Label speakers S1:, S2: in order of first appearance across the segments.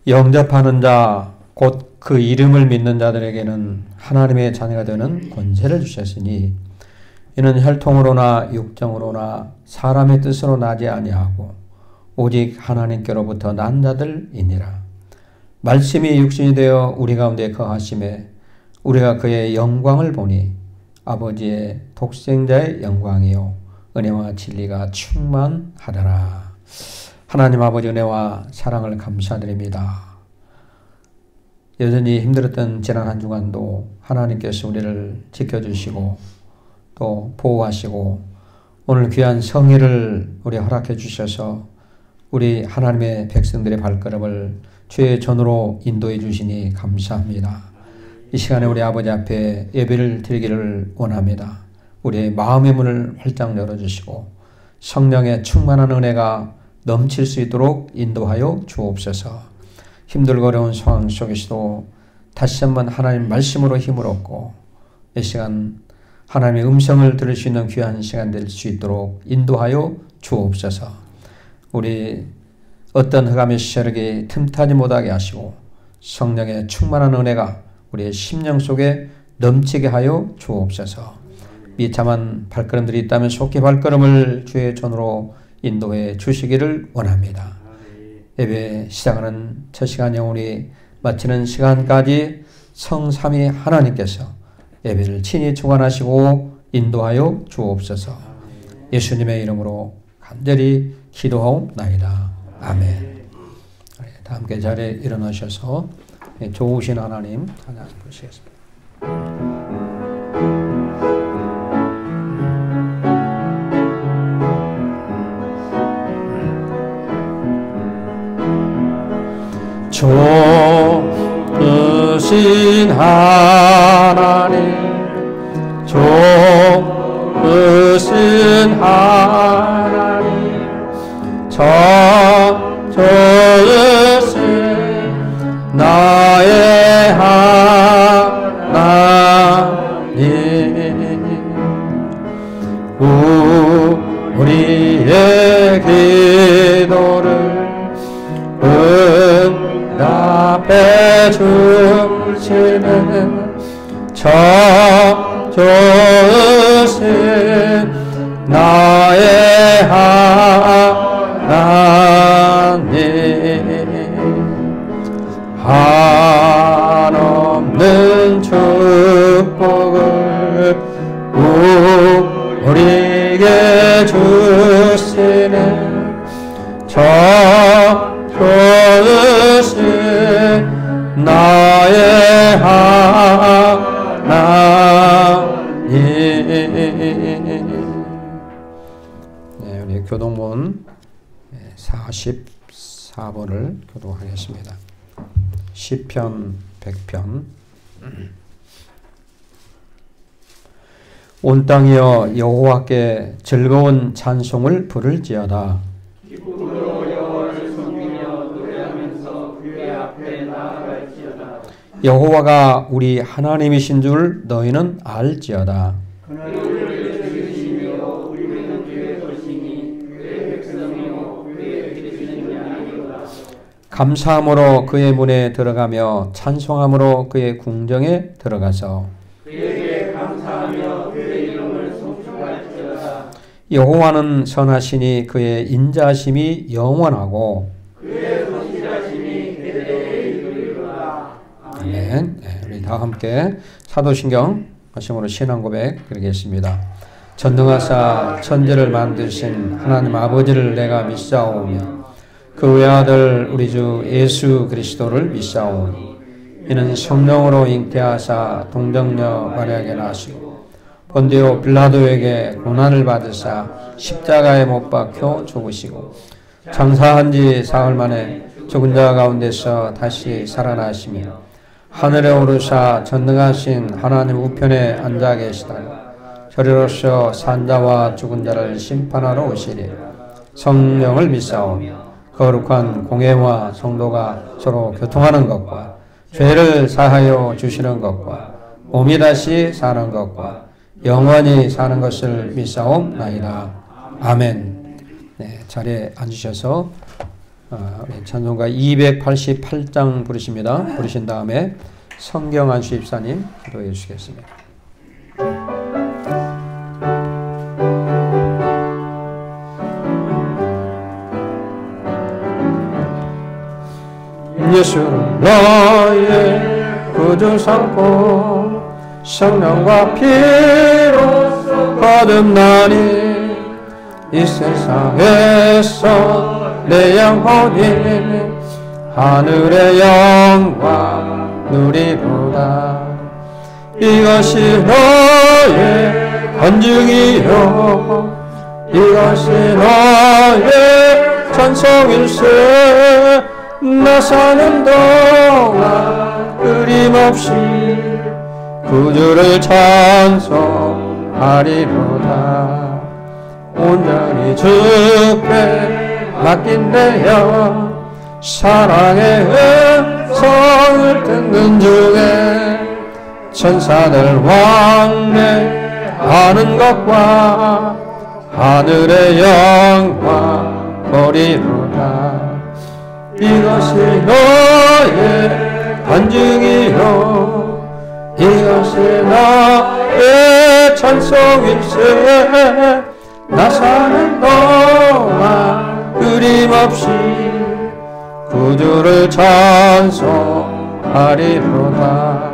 S1: 영접하는 자, 곧 그 이름을 믿는 자들에게는 하나님의 자녀가 되는 권세를 주셨으니 이는 혈통으로나 육정으로나 사람의 뜻으로 나지 아니하고 오직 하나님께로부터 난 자들이니라. 말씀이 육신이 되어 우리 가운데 거하심에 우리가 그의 영광을 보니 아버지의 독생자의 영광이요 은혜와 진리가 충만하더라. 하나님 아버지 은혜와 사랑을 감사드립니다. 여전히 힘들었던 지난 한 주간도 하나님께서 우리를 지켜주시고 또 보호하시고 오늘 귀한 성의를 우리 허락해 주셔서 우리 하나님의 백성들의 발걸음을 주의 전으로 인도해 주시니 감사합니다. 이 시간에 우리 아버지 앞에 예배를 드리기를 원합니다. 우리의 마음의 문을 활짝 열어주시고 성령의 충만한 은혜가 넘칠 수 있도록 인도하여 주옵소서. 힘들고 어려운 상황 속에서도 다시 한번 하나님 말씀으로 힘을 얻고 이 시간 하나님의 음성을 들을 수 있는 귀한 시간 될 수 있도록 인도하여 주옵소서. 우리 어떤 흑암의 세력이 틈타지 못하게 하시고 성령의 충만한 은혜가 우리의 심령 속에 넘치게 하여 주옵소서. 비참한 발걸음들이 있다면 속히 발걸음을 주의 전으로 인도해 주시기를 원합니다. 예배 시작하는 첫 시간 영원히 마치는 시간까지 성삼위 하나님께서 예배를 친히 주관하시고 인도하여 주옵소서. 예수님의 이름으로 간절히 기도하옵나이다. 아멘. 다 함께 자리에 일어나셔서 좋으신 하나님 찬양 부르시겠습니다. 좋으신 하나님, 좋으신 하나님, 좋으신 나의 하나님, 우리의 기도를 응답해 주시는 좋으신 나의 하나님, 한없는 축복을 우리에게 주시는 좋으신 나의 하나님. 네, 우리 교동문 44번을 교독하겠습니다. 시편 100편. 온 땅이여 여호와께 즐거운 찬송을 부를지어다. 여호와가 우리 하나님이신 줄 너희는 알지어다. 감사함으로 그의 문에 들어가며 찬송함으로 그의 궁정에 들어가서 그에게 감사하며 그의 이름을 송축할지어다. 여호와는 선하시니 그의 인자하심이 영원하고 그의 성실하심이 대대에 이르리로다. 아멘. 네, 우리 다 함께 사도신경 말씀으로 신앙 고백 드리겠습니다. 전능하사 천지를 만드신 하나님 아버지를 내가 믿사오며 그 외아들 우리 주 예수 그리스도를 믿사오니 이는 성령으로 잉태하사 동정녀 마리아에게 나시고 본디오 빌라도에게 고난을 받으사 십자가에 못 박혀 죽으시고 장사한 지 사흘 만에 죽은 자 가운데서 다시 살아나시며 하늘에 오르사 전능하신 하나님 우편에 앉아 계시다가 저리로서 산자와 죽은 자를 심판하러 오시리. 성령을 믿사오며 거룩한 공회와 성도가 서로 교통하는 것과 죄를 사하여 주시는 것과 몸이 다시 사는 것과 영원히 사는 것을 믿사옵나이다. 아멘. 네, 자리에 앉으셔서 우리 찬송가 288장 부르십니다. 부르신 다음에 성경안수 입사님 기도해 주시겠습니다. 예수는 너의 구주 삼고 성령과 피로 거듭나니 이 세상에서 내 영혼이 하늘의 영광 누리로다. 이것이 너의 건증이요 이것이 너의 찬송일세. 나 사는 동안 끊임없이 구주를 찬송하리로다. 온전히 주께 맡긴 내 영 사랑의 음성을 듣는 중에 천사들 왕래하는 것과 하늘의 영광 보리로다. 이것이 너의 간증이요 이것이 나의 찬송일세. 나 사는 동안 끊임없이 구주를 찬송하리로다.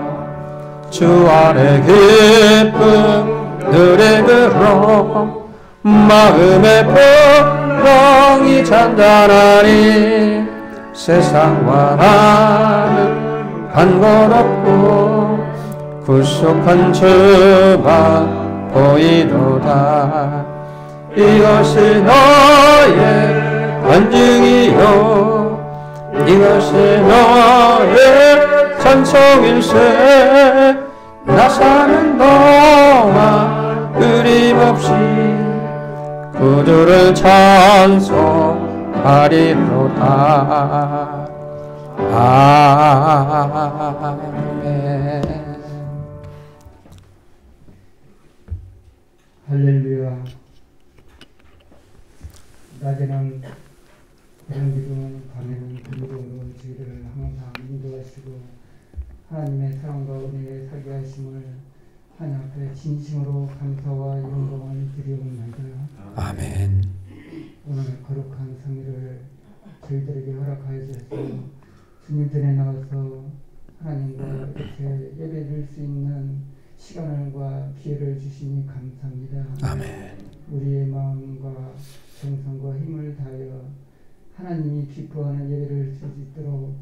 S1: 주 안에 기쁨 누리므로 마음의 평강이 잔잔하니 세상과 나는 한 것 없고 구속한 주만 보이도다. 이것이 너의 간증이요 이것이 너의 찬송일세. 나 사는 동안 끊임없이 구주를 찬송하리로다. 아멘.
S2: 할렐루야. 낮에는 그런 기도는 밤에는 그 기도로 저희를 항상 인도하시고 하나님의 사랑과 은혜에 살게 하심을 하나님 앞에 진심으로 감사와 영광을 드리옵나이다.
S1: 아멘.
S2: 오늘 거룩한 성일을 저희들에게 허락하여 주셔서 주님 전에 나와서 하나님과 이렇게 예배드릴 수 있는 시간과 기회를 주시니 감사합니다.
S1: 아멘.
S2: 우리의 마음과 정성과 힘을 다하여 하나님이 기뻐하는 예배를 드릴 수 있도록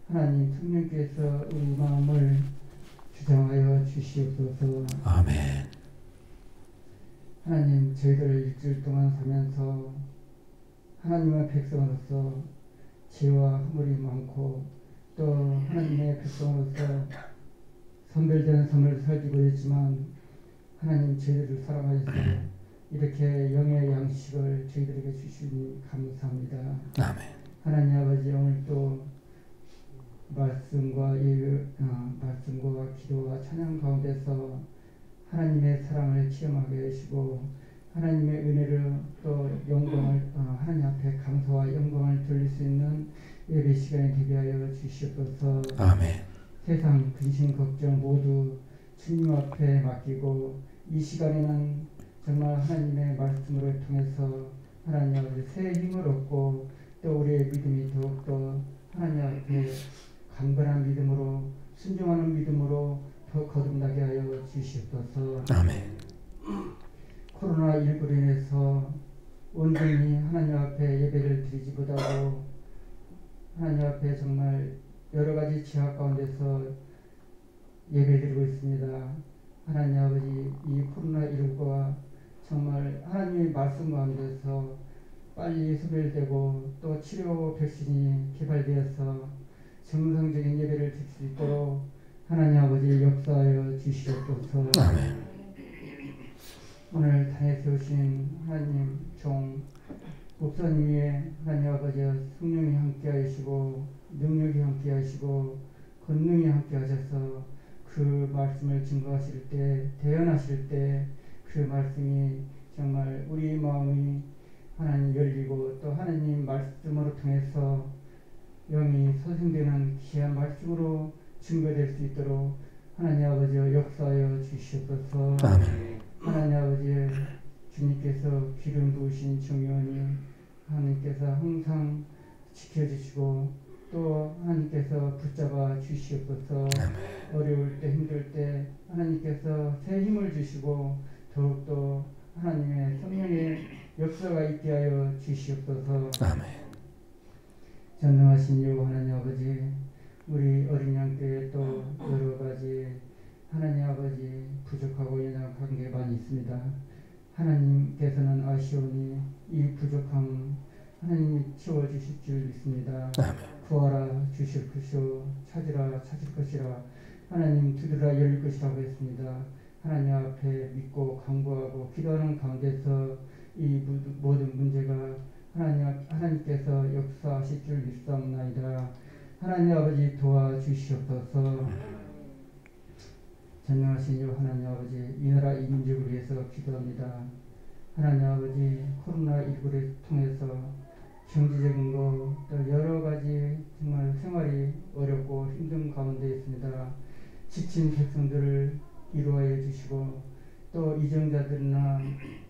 S2: 하나님 성령께서 우리 마음을 주장하여 주시옵소서.
S1: 아멘.
S2: 하나님 저희들 일주일 동안 살면서 하나님의 백성으로서 죄와 허물이 많고 또 하나님의 백성으로서 선별된 삶을 살기도 했지만 하나님 저희들을 사랑하셔서 이렇게 영의 양식을 저희들에게 주시니 감사합니다.
S1: 아멘.
S2: 하나님 아버지 오늘 또 말씀과 기도와 찬양 가운데서 하나님의 사랑을 체험하게 하시고 하나님의 은혜를 또 영광을 하나님 앞에 감사와 영광을 돌릴 수 있는 예배 시간에 되게 하여 주시옵소서.
S1: 아멘.
S2: 세상 근심 걱정 모두 주님 앞에 맡기고 이 시간에는 정말 하나님의 말씀을 통해서 하나님 아버지 새 힘을 얻고 또 우리의 믿음이 더욱더 하나님 앞에 강건한 믿음으로 순종하는 믿음으로 더 거듭나게 하여 주시옵소서.
S1: 아멘.
S2: 코로나19로 인해서 온전히 하나님 앞에 예배를 드리지 못하고 하나님 앞에 정말 여러 가지 제약 가운데서 예배드리고 있습니다. 하나님 아버지 이 코로나19가 정말 하나님의 말씀 가운데서 빨리 소멸되고 또 치료 백신이 개발되어서 정상적인 예배를 드릴 수 있도록 하나님 아버지 역사하여 주시옵소서.
S1: 아멘.
S2: 오늘 단에 세우신 하나님 종 목사님이 하나님 아버지 성령이 함께 하시고 능력이 함께 하시고 권능이 함께 하셔서 그 말씀을 증거하실 때 대언하실 때 그 말씀이 정말 우리 마음이 하나님 열리고 또 하나님 말씀으로 통해서 영이 소생되는 귀한 말씀으로 증거될 수 있도록 하나님 아버지 역사하여 주시옵소서.
S1: 아멘.
S2: 하나님 아버지 주님께서 기름 부으신 정연이 하나님께서 항상 지켜주시고 또 하나님께서 붙잡아 주시옵소서. 어려울 때 힘들 때 하나님께서 새 힘을 주시고 더욱더 하나님의 성령의 역사가 있게 하여 주시옵소서.
S1: 아멘.
S2: 전능하신 여호와 하나님 아버지, 우리 어린 양교회 또 여러 가지 하나님 아버지 부족하고 연약한 게 많이 있습니다. 하나님께서는 아시오니 이 부족함 하나님이 채워주실 줄 믿습니다. 구하라 주실 것이요 찾으라 찾을 것이라 하나님 두드라 열릴 것이라고 했습니다. 하나님 앞에 믿고 간구하고 기도하는 가운데서 이 모든 문제가 하나님께서 역사하실 줄 믿사옵나이다. 하나님 아버지 도와주시옵소서. 전능하신 여 하나님 아버지, 이 나라 이 민족을 위해서 기도합니다. 하나님 아버지, 코로나19를 통해서 경제적인 거 또 여러 가지 정말 생활이 어렵고 힘든 가운데 있습니다. 지친 백성들을 위로하여 주시고 또 이정자들이나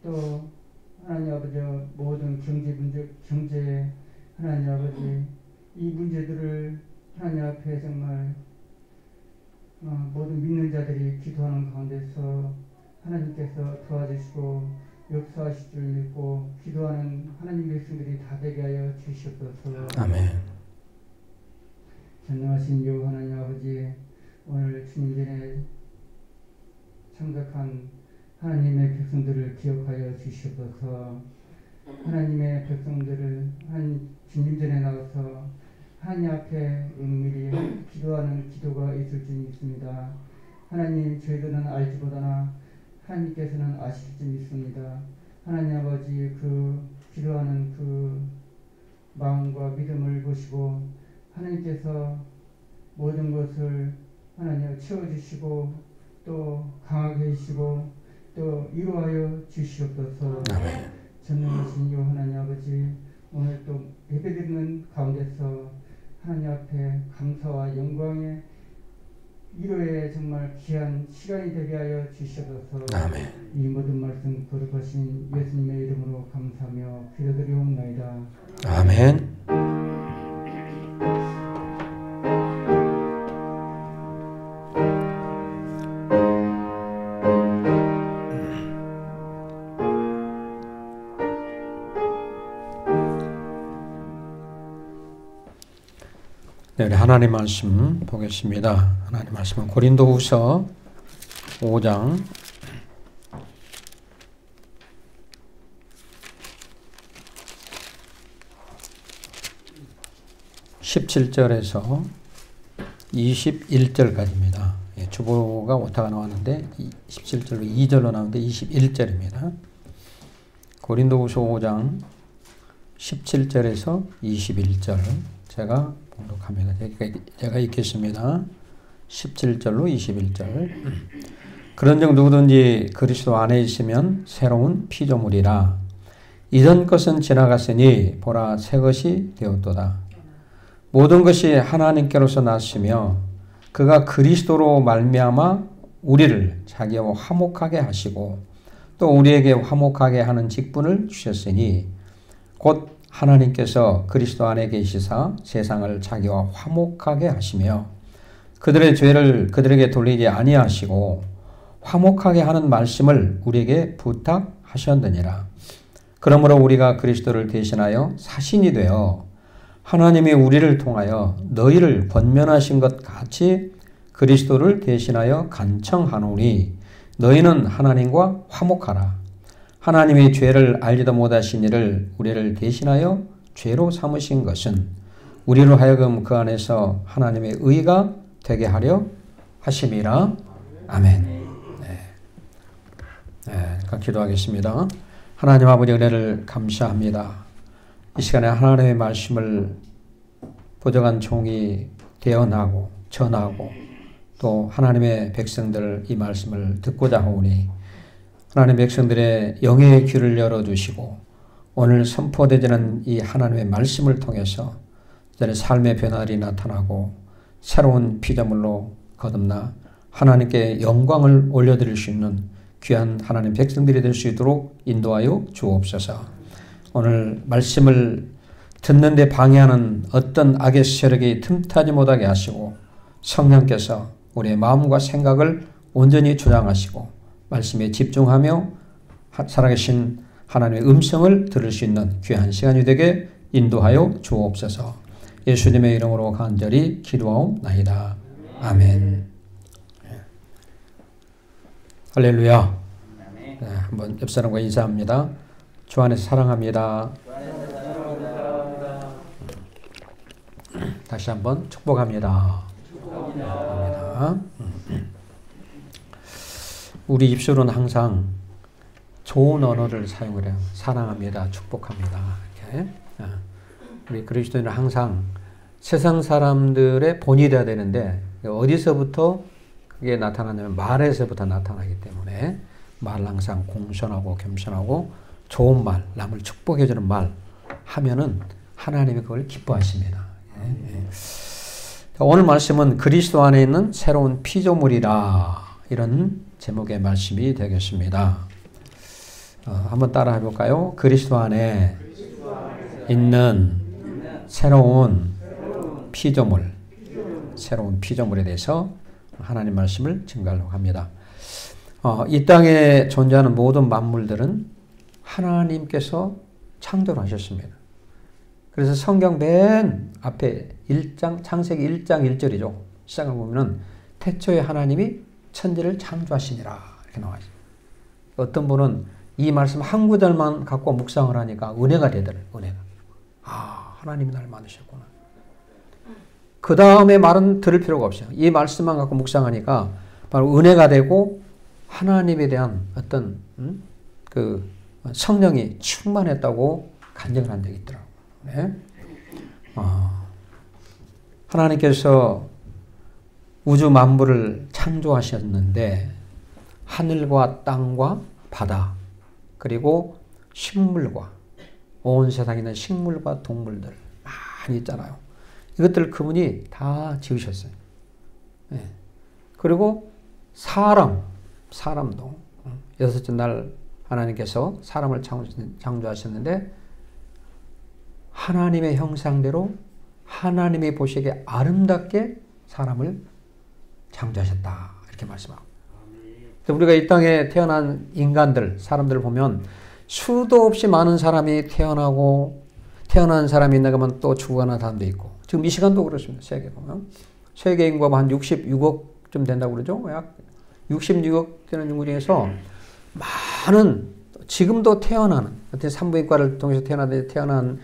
S2: 또 하나님 아버지 모든 경제 하나님 아버지 이 문제들을 하나님 앞에 정말 모든 믿는 자들이 기도하는 가운데서 하나님께서 도와주시고 역사하실 줄 믿고 기도하는 하나님 백성들이 다 되게 하여 주시옵소서.
S1: 아멘.
S2: 전능하신 여호와 하나님 아버지, 오늘 주님 전에 참석한 하나님의 백성들을 기억하여 주시옵소서. 하나님의 백성들을 주님 전에 나와서 하나님 앞에 은밀히 기도하는 기도가 있을 줄 믿습니다. 하나님, 저희들은 알지보다나 하나님께서는 아실 줄 믿습니다. 하나님 아버지, 그 기도하는 그 마음과 믿음을 보시고 하나님께서 모든 것을 하나님 채워주시고 또 강하게 해주시고 또 위로하여 주시옵소서. 전능하신 여 하나님 아버지, 오늘 또 예배드리는 가운데서 하나님 앞에 감사와 영광의 위로의 정말 귀한 시간이 되게 하여 주시옵소서.
S1: 아멘.
S2: 이 모든 말씀 거룩하신 예수님의 이름으로 감사하며 기도드리옵나이다.
S1: 아멘. 네, 우리 하나님 말씀 보겠습니다. 하나님 말씀은 고린도후서 5장 17절에서 21절까지입니다. 주보가 오타가 나왔는데 17절로 2절로 나오는데 21절입니다. 고린도후서 5장 17절에서 21절 제가 봉독합니다. 제가 읽겠습니다. 17절로 21절. 그런즉 누구든지 그리스도 안에 있으면 새로운 피조물이라. 이전 것은 지나갔으니 보라 새 것이 되었도다. 모든 것이 하나님께로서 났으며 그가 그리스도로 말미암아 우리를 자기와 화목하게 하시고 또 우리에게 화목하게 하는 직분을 주셨으니 곧 하나님께서 그리스도 안에 계시사 세상을 자기와 화목하게 하시며 그들의 죄를 그들에게 돌리지 아니하시고 화목하게 하는 말씀을 우리에게 부탁하셨느니라. 그러므로 우리가 그리스도를 대신하여 사신이 되어 하나님이 우리를 통하여 너희를 권면하신 것 같이 그리스도를 대신하여 간청하노니 너희는 하나님과 화목하라. 하나님이 죄를 알지도 못하신 이를 우리를 대신하여 죄로 삼으신 것은 우리로 하여금 그 안에서 하나님의 의가 되게 하려 하심이라. 아멘. 기도하겠습니다. 하나님 아버지 은혜를 감사합니다. 이 시간에 하나님의 말씀을 부족한 종이 대언하고 전하고 또 하나님의 백성들 이 말씀을 듣고자 하오니 하나님의 백성들의 영의 귀를 열어주시고 오늘 선포되지는 이 하나님의 말씀을 통해서 이제는 삶의 변화들이 나타나고 새로운 피조물로 거듭나 하나님께 영광을 올려드릴 수 있는 귀한 하나님 백성들이 될 수 있도록 인도하여 주옵소서. 오늘 말씀을 듣는데 방해하는 어떤 악의 세력이 틈타지 못하게 하시고 성령께서 우리의 마음과 생각을 온전히 주장하시고 말씀에 집중하며 살아계신 하나님의 음성을 들을 수 있는 귀한 시간이 되게 인도하여 주옵소서. 예수님의 이름으로 간절히 기도하옵나이다. 아멘. 할렐루야. 네, 한번 옆 사람과 인사합니다. 주 안에서 사랑합니다. 다시 한번 축복합니다. 축복합니다. 우리 입술은 항상 좋은 언어를 사용을 해요. 사랑합니다. 축복합니다. 이렇게. 우리 그리스도인은 항상 세상 사람들의 본이 되어야 되는데 어디서부터 그게 나타나냐면 말에서부터 나타나기 때문에 말을 항상 공손하고 겸손하고 좋은 말, 남을 축복해주는 말 하면은 하나님이 그걸 기뻐하십니다. 오늘 말씀은 그리스도 안에 있는 새로운 피조물이라 이런 제목의 말씀이 되겠습니다. 한번 따라 해볼까요? 그리스도 안에 있는 새로운 피조물, 새로운 피조물에 대해서 하나님 말씀을 증거하려고 합니다. 이 땅에 존재하는 모든 만물들은 하나님께서 창조를 하셨습니다. 그래서 성경 맨 앞에 1장, 창세기 1장 1절이죠. 시작을 보면은 태초에 하나님이 천지를 창조하시니라 이렇게 나와 있어요. 어떤 분은 이 말씀 한 구절만 갖고 묵상을 하니까 은혜가 되더라고요. 은혜가. 하나님이 나를 만드셨구나. 그 다음에 말은 들을 필요가 없어요. 이 말씀만 갖고 묵상하니까 바로 은혜가 되고 하나님에 대한 어떤 그 성령이 충만했다고 간증을 한 적이 있더라고요. 네? 하나님께서 우주 만물을 창조하셨는데 하늘과 땅과 바다 그리고 식물과 온 세상에 있는 식물과 동물들 많이 있잖아요. 이것들 그분이 다 지으셨어요. 네. 그리고 사람도 여섯째 날 하나님께서 사람을 창조하셨는데 하나님의 형상대로 하나님이 보시기에 아름답게 사람을 창조하셨다 이렇게 말씀하고 우리가 이 땅에 태어난 인간들 사람들을 보면 수도 없이 많은 사람이 태어나고 태어난 사람이 있나 하면 또 죽어가는 사람도 있고 지금 이 시간도 그렇습니다. 세계 보면 세계 인구가 한 66억쯤 된다고 그러죠. 약 66억 되는 인구 중에서 많은 지금도 태어나는 어떤 산부인과를 통해서 태어난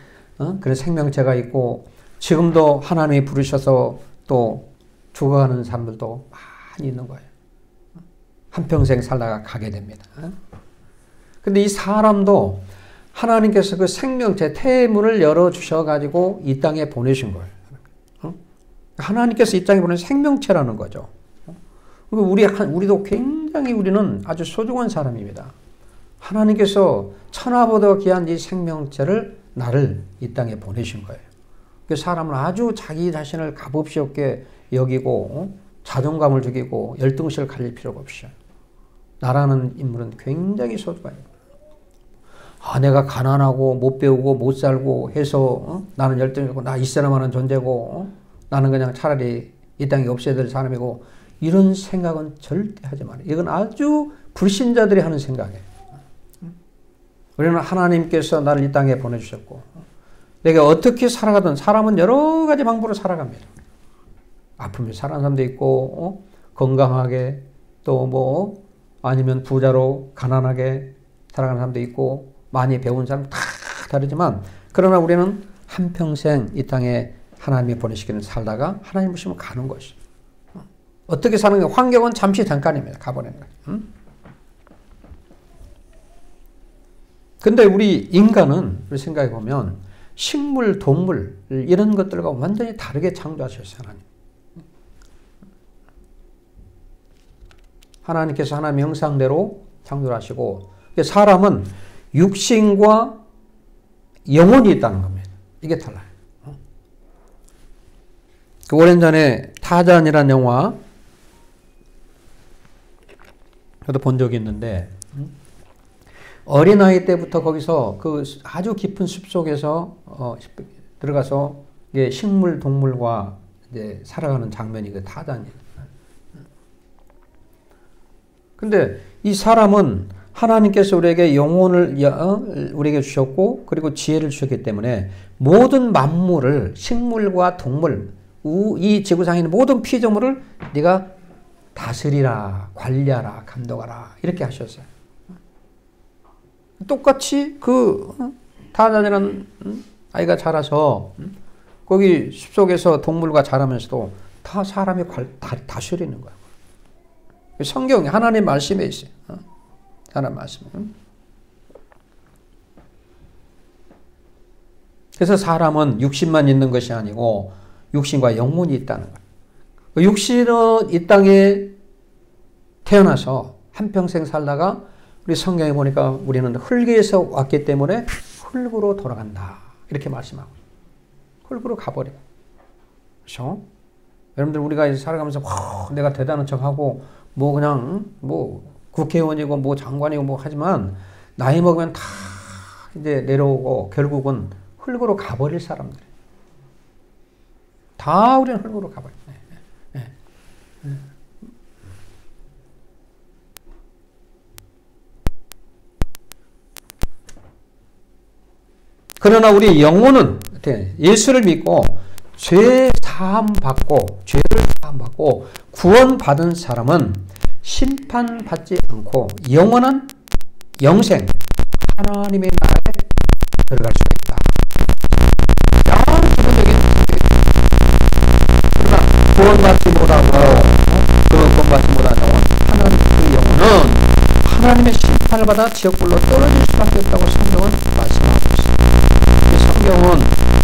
S1: 그런 생명체가 있고 지금도 하나님이 부르셔서 또 죽어가는 사람들도 많이 있는 거예요. 한평생 살다가 가게 됩니다. 근데 이 사람도 하나님께서 그 생명체 태문을 열어주셔가지고 이 땅에 보내신 거예요. 하나님께서 이 땅에 보낸 생명체라는 거죠. 우리도 굉장히 우리는 아주 소중한 사람입니다. 하나님께서 천하보다 귀한 이 생명체를 나를 이 땅에 보내신 거예요. 그 사람은 아주 자기 자신을 값없이 없게 여기고 자존감을 죽이고 열등시를 가질 필요가 없어요. 나라는 인물은 굉장히 소중해요. 내가 가난하고 못 배우고 못 살고 해서 나는 열등이고 나 이 사람하는 존재고 나는 그냥 차라리 이 땅에 없어야 될 사람이고 이런 생각은 절대 하지 말아요. 이건 아주 불신자들이 하는 생각이에요. 우리는 하나님께서 나를 이 땅에 보내주셨고 내가 어떻게 살아가든 사람은 여러 가지 방법으로 살아갑니다. 아픔이 살아가는 사람도 있고 건강하게 또 아니면 부자로 가난하게 살아가는 사람도 있고 많이 배운 사람 다 다르지만 그러나 우리는 한평생 이 땅에 하나님이 보내시기는 살다가 하나님 보시면 가는 것이죠. 어떻게 사는 게 환경은 잠시 잠깐입니다. 가버리는 거예요. 근데 우리 인간은 우리 생각해 보면 식물, 동물 이런 것들과 완전히 다르게 창조하셨어요. 하나님. 하나님께서 하나님의 형상대로 창조를 하시고 사람은 육신과 영혼이 있다는 겁니다. 이게 달라요. 오랜 전에 타잔이라는 영화 저도 본 적이 있는데 어린아이 때부터 거기서 그 아주 깊은 숲속에서 들어가서 이게 식물 동물과 이제 살아가는 장면이 그 타잔이에요. 근데 이 사람은 하나님께서 우리에게 영혼을 우리에게 주셨고 그리고 지혜를 주셨기 때문에 모든 만물을 식물과 동물 이 지구상에 있는 모든 피조물을 네가 다스리라, 관리하라, 감독하라 이렇게 하셨어요. 똑같이 그 타잔이라는 아이가 자라서 거기 숲속에서 동물과 자라면서도 다 사람이 다스리는 거야. 성경에 하나님의 말씀에 있어요. 하나님의 말씀. 그래서 사람은 육신만 있는 것이 아니고 육신과 영혼이 있다는 거예요. 육신은 이 땅에 태어나서 한평생 살다가 우리 성경에 보니까 우리는 흙에서 왔기 때문에 흙으로 돌아간다. 이렇게 말씀하고 흙으로 가버려. 그렇죠? 여러분들 우리가 살아가면서 내가 대단한 척하고 뭐 그냥 뭐 국회의원이고 뭐 장관이고 뭐 하지만 나이 먹으면 다 이제 내려오고 결국은 흙으로 가버릴 사람들. 다 우리는 흙으로 가버려. 그러나 우리 영혼은 예수를 믿고 죄 사함 받고 죄를 사함 받고 구원 받은 사람은 심판받지 않고 영원한 영생 하나님의 나라에 들어갈 수가 있다. 기본적인 그러나 구원받지 못하고 구원받지 못하고 하나님 그 영혼은 하나님의 심판을 받아 지옥불로 떨어질 수밖에 없다고 성경은 말씀하고 있습니다. 이 성경은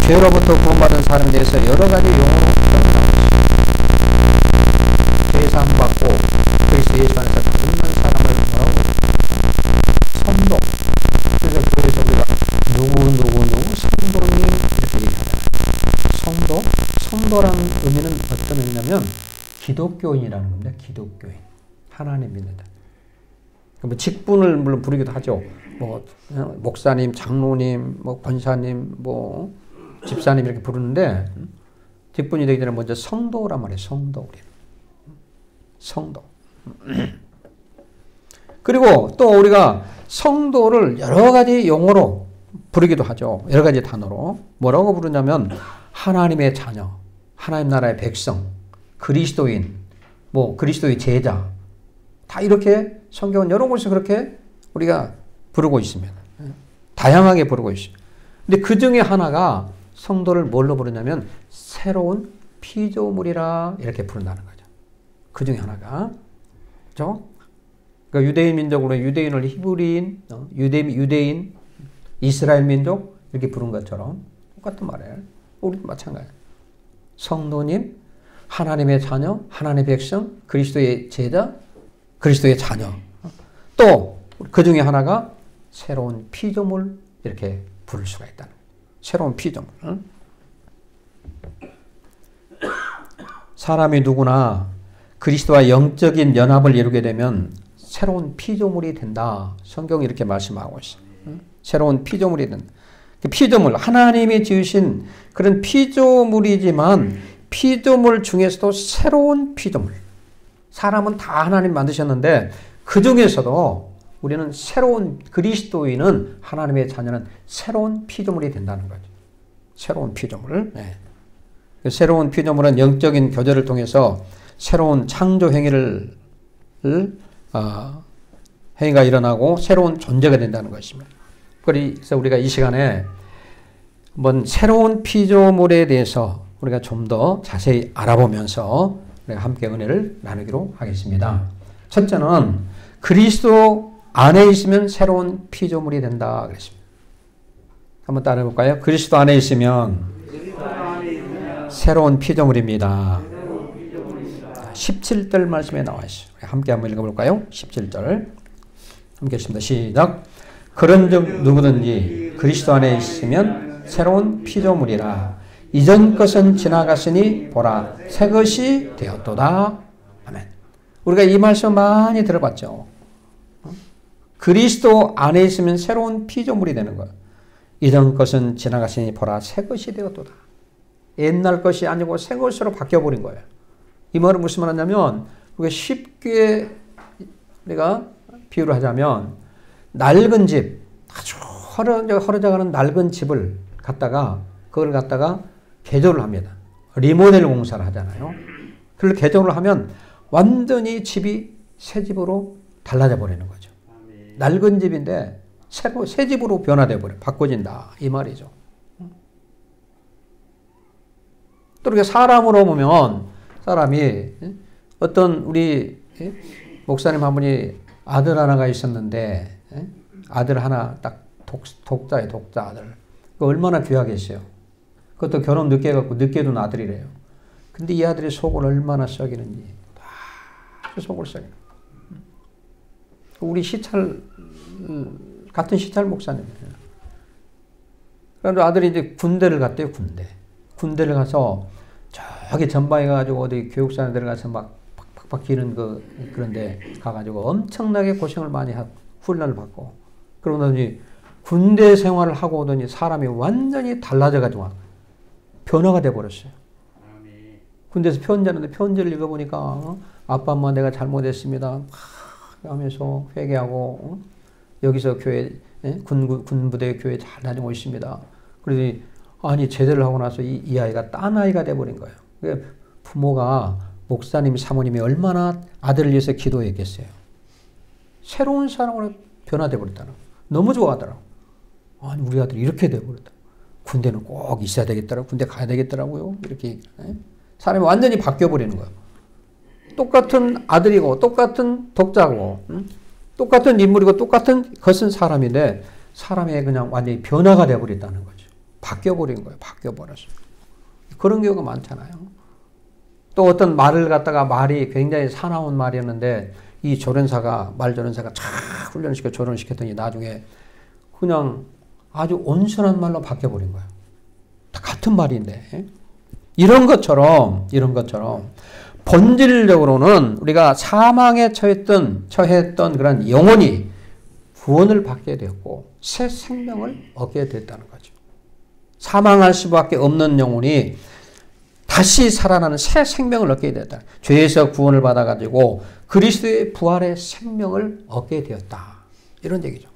S1: 죄로부터 구원받은 사람에 대해서 여러 가지 용어로 표현하고 있습니다. 죄사함 받고 그리스도 예수 안에서 거듭난 사람을 뭐라고 성도. 그래서 교회에서 우리가 누구 성도님 이렇게 얘기하잖아요. 성도라는 의미는 어떤 의미냐면 기독교인이라는 겁니다. 기독교인. 하나님 믿는다. 뭐 직분을 물론 부르기도 하죠. 뭐 목사님, 장로님, 뭐 권사님, 뭐 집사님 이렇게 부르는데 직분이 되기 전에 먼저 성도란 말이에요. 성도 우리는. 성도. 그리고 또 우리가 성도를 여러 가지 용어로 부르기도 하죠. 여러 가지 단어로. 뭐라고 부르냐면 하나님의 자녀, 하나님 나라의 백성, 그리스도인, 뭐 그리스도의 제자. 다 이렇게 성경은 여러 곳에서 그렇게 우리가 부르고 있습니다. 다양하게 부르고 있습니다. 근데 그 중에 하나가 성도를 뭘로 부르냐면 새로운 피조물이라 이렇게 부른다는 거죠. 그 중에 하나가. 그렇죠? 그러니까 유대인 민족으로 유대인을 히브리인, 유대인, 이스라엘 민족 이렇게 부른 것처럼 똑같은 말이에요. 우리도 마찬가지예요. 성도님, 하나님의 자녀, 하나님의 백성, 그리스도의 제자, 그리스도의 자녀. 또 그 중에 하나가 새로운 피조물 이렇게 부를 수가 있다는 거예요. 새로운 피조물. 사람이 누구나 그리스도와 영적인 연합을 이루게 되면 새로운 피조물이 된다. 성경이 이렇게 말씀하고 있어요. 새로운 피조물이 된다. 피조물, 하나님이 지으신 그런 피조물이지만 피조물 중에서도 새로운 피조물. 사람은 다 하나님 만드셨는데 그 중에서도 우리는 새로운 그리스도인은 하나님의 자녀는 새로운 피조물이 된다는 거죠. 새로운 피조물. 네. 새로운 피조물은 영적인 교제를 통해서 새로운 창조 행위가 일어나고 새로운 존재가 된다는 것입니다. 그래서 우리가 이 시간에 한번 새로운 피조물에 대해서 우리가 좀 더 자세히 알아보면서 우리가 함께 은혜를 나누기로 하겠습니다. 첫째는 그리스도 안에 있으면 새로운 피조물이 된다 그랬습니다. 한번 따라해 볼까요? 그리스도 안에 있으면 새로운 피조물입니다. 17절 말씀에 나와 있어요. 함께 한번 읽어볼까요? 17절 함께 했습니다. 시작. 그런즉 누구든지 그리스도 안에 있으면 새로운 피조물이라 이전 것은 지나갔으니 보라 새 것이 되었도다. 아멘. 우리가 이 말씀 많이 들어봤죠. 그리스도 안에 있으면 새로운 피조물이 되는 거예요. 이전 것은 지나갔으니 보라 새 것이 되었도다. 옛날 것이 아니고 새 것으로 바뀌어버린 거예요. 이 말은 무슨 말하냐면 우리가 쉽게 우리가 비유를 하자면 낡은 집, 아주 허러져가는 낡은 집을 그걸 갖다가 개조를 합니다. 리모델 공사를 하잖아요. 그걸 개조를 하면 완전히 집이 새 집으로 달라져 버리는 거죠. 낡은 집인데 새 집으로 변화돼 버려, 바꿔진다 이 말이죠. 또 이렇게 사람으로 보면 사람이 어떤 우리 목사님 한 분이 아들 하나가 있었는데 아들 하나 딱 독자예요. 독자 아들. 얼마나 귀하겠어요. 그것도 결혼 늦게 해갖고 늦게 둔 아들이래요. 근데 이 아들이 속을 얼마나 썩이는지 아주 속을 썩여요. 우리 같은 시찰 목사님이에요. 그래서 아들이 이제 군대를 갔대요. 군대를 가서 저기 전방에 가지고 어디 교육산에 들어가서 막 팍팍 기는 그런데 가가지고 엄청나게 고생을 많이 하고 훈련을 받고 그러고 나니 군대 생활을 하고 오더니 사람이 완전히 달라져가지고 변화가 돼버렸어요. 군대에서 편지하는데 편지를 읽어보니까 아빠 엄마 내가 잘못했습니다 하면서 회개하고 여기서 교회 군부대 교회 잘 다니고 있습니다. 그러더니 아니 제대를 하고 나서 이 아이가 딴 아이가 돼버린 거예요. 부모가 목사님 사모님이 얼마나 아들을 위해서 기도했겠어요. 새로운 사람으로 변화돼 버렸다는 거예요. 너무 좋아하더라고. 아니 우리 아들이 이렇게 돼버렸다. 군대는 꼭 있어야 되겠더라고. 군대 가야 되겠더라고요. 이렇게 사람이 완전히 바뀌어 버리는 거예요. 똑같은 아들이고 똑같은 독자고 똑같은 인물이고 똑같은 것은 사람인데 사람이 그냥 완전히 변화가 돼버렸다는 거죠. 바뀌어버린 거예요. 바뀌어버렸어요. 그런 경우가 많잖아요. 또 어떤 말을 갖다가 말이 굉장히 사나운 말이었는데 이 말조련사가 쫙 훈련시켜 조련시켰더니 나중에 그냥 아주 온순한 말로 바뀌어버린 거예요. 다 같은 말인데. 이런 것처럼 본질적으로는 우리가 사망에 처했던 그런 영혼이 구원을 받게 되었고 새 생명을 얻게 됐다는 거죠. 사망할 수밖에 없는 영혼이 다시 살아나는 새 생명을 얻게 되었다. 죄에서 구원을 받아가지고 그리스도의 부활의 생명을 얻게 되었다. 이런 얘기죠.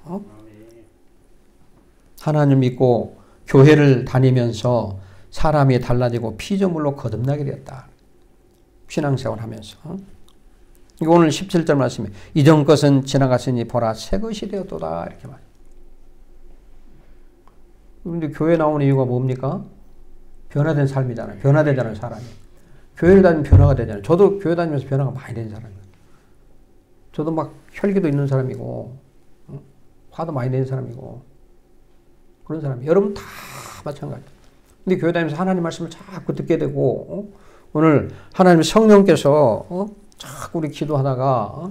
S1: 하나님 믿고 교회를 다니면서 사람이 달라지고 피조물로 거듭나게 되었다. 신앙생활 하면서. 이거 오늘 17절 말씀에 이전 것은 지나갔으니 보라 새 것이 되었도다. 이렇게 말해요. 그런데 교회 나오는 이유가 뭡니까? 변화된 삶이잖아요. 변화되잖아요, 사람이. 교회를 다니면 변화가 되잖아요. 저도 교회 다니면서 변화가 많이 된 사람이에요. 저도 막 혈기도 있는 사람이고, 화도 많이 내는 사람이고, 그런 사람이에요. 여러분 다 마찬가지예요. 근데 교회 다니면서 하나님 말씀을 자꾸 듣게 되고, 오늘 하나님 성령께서 자꾸 우리 기도하다가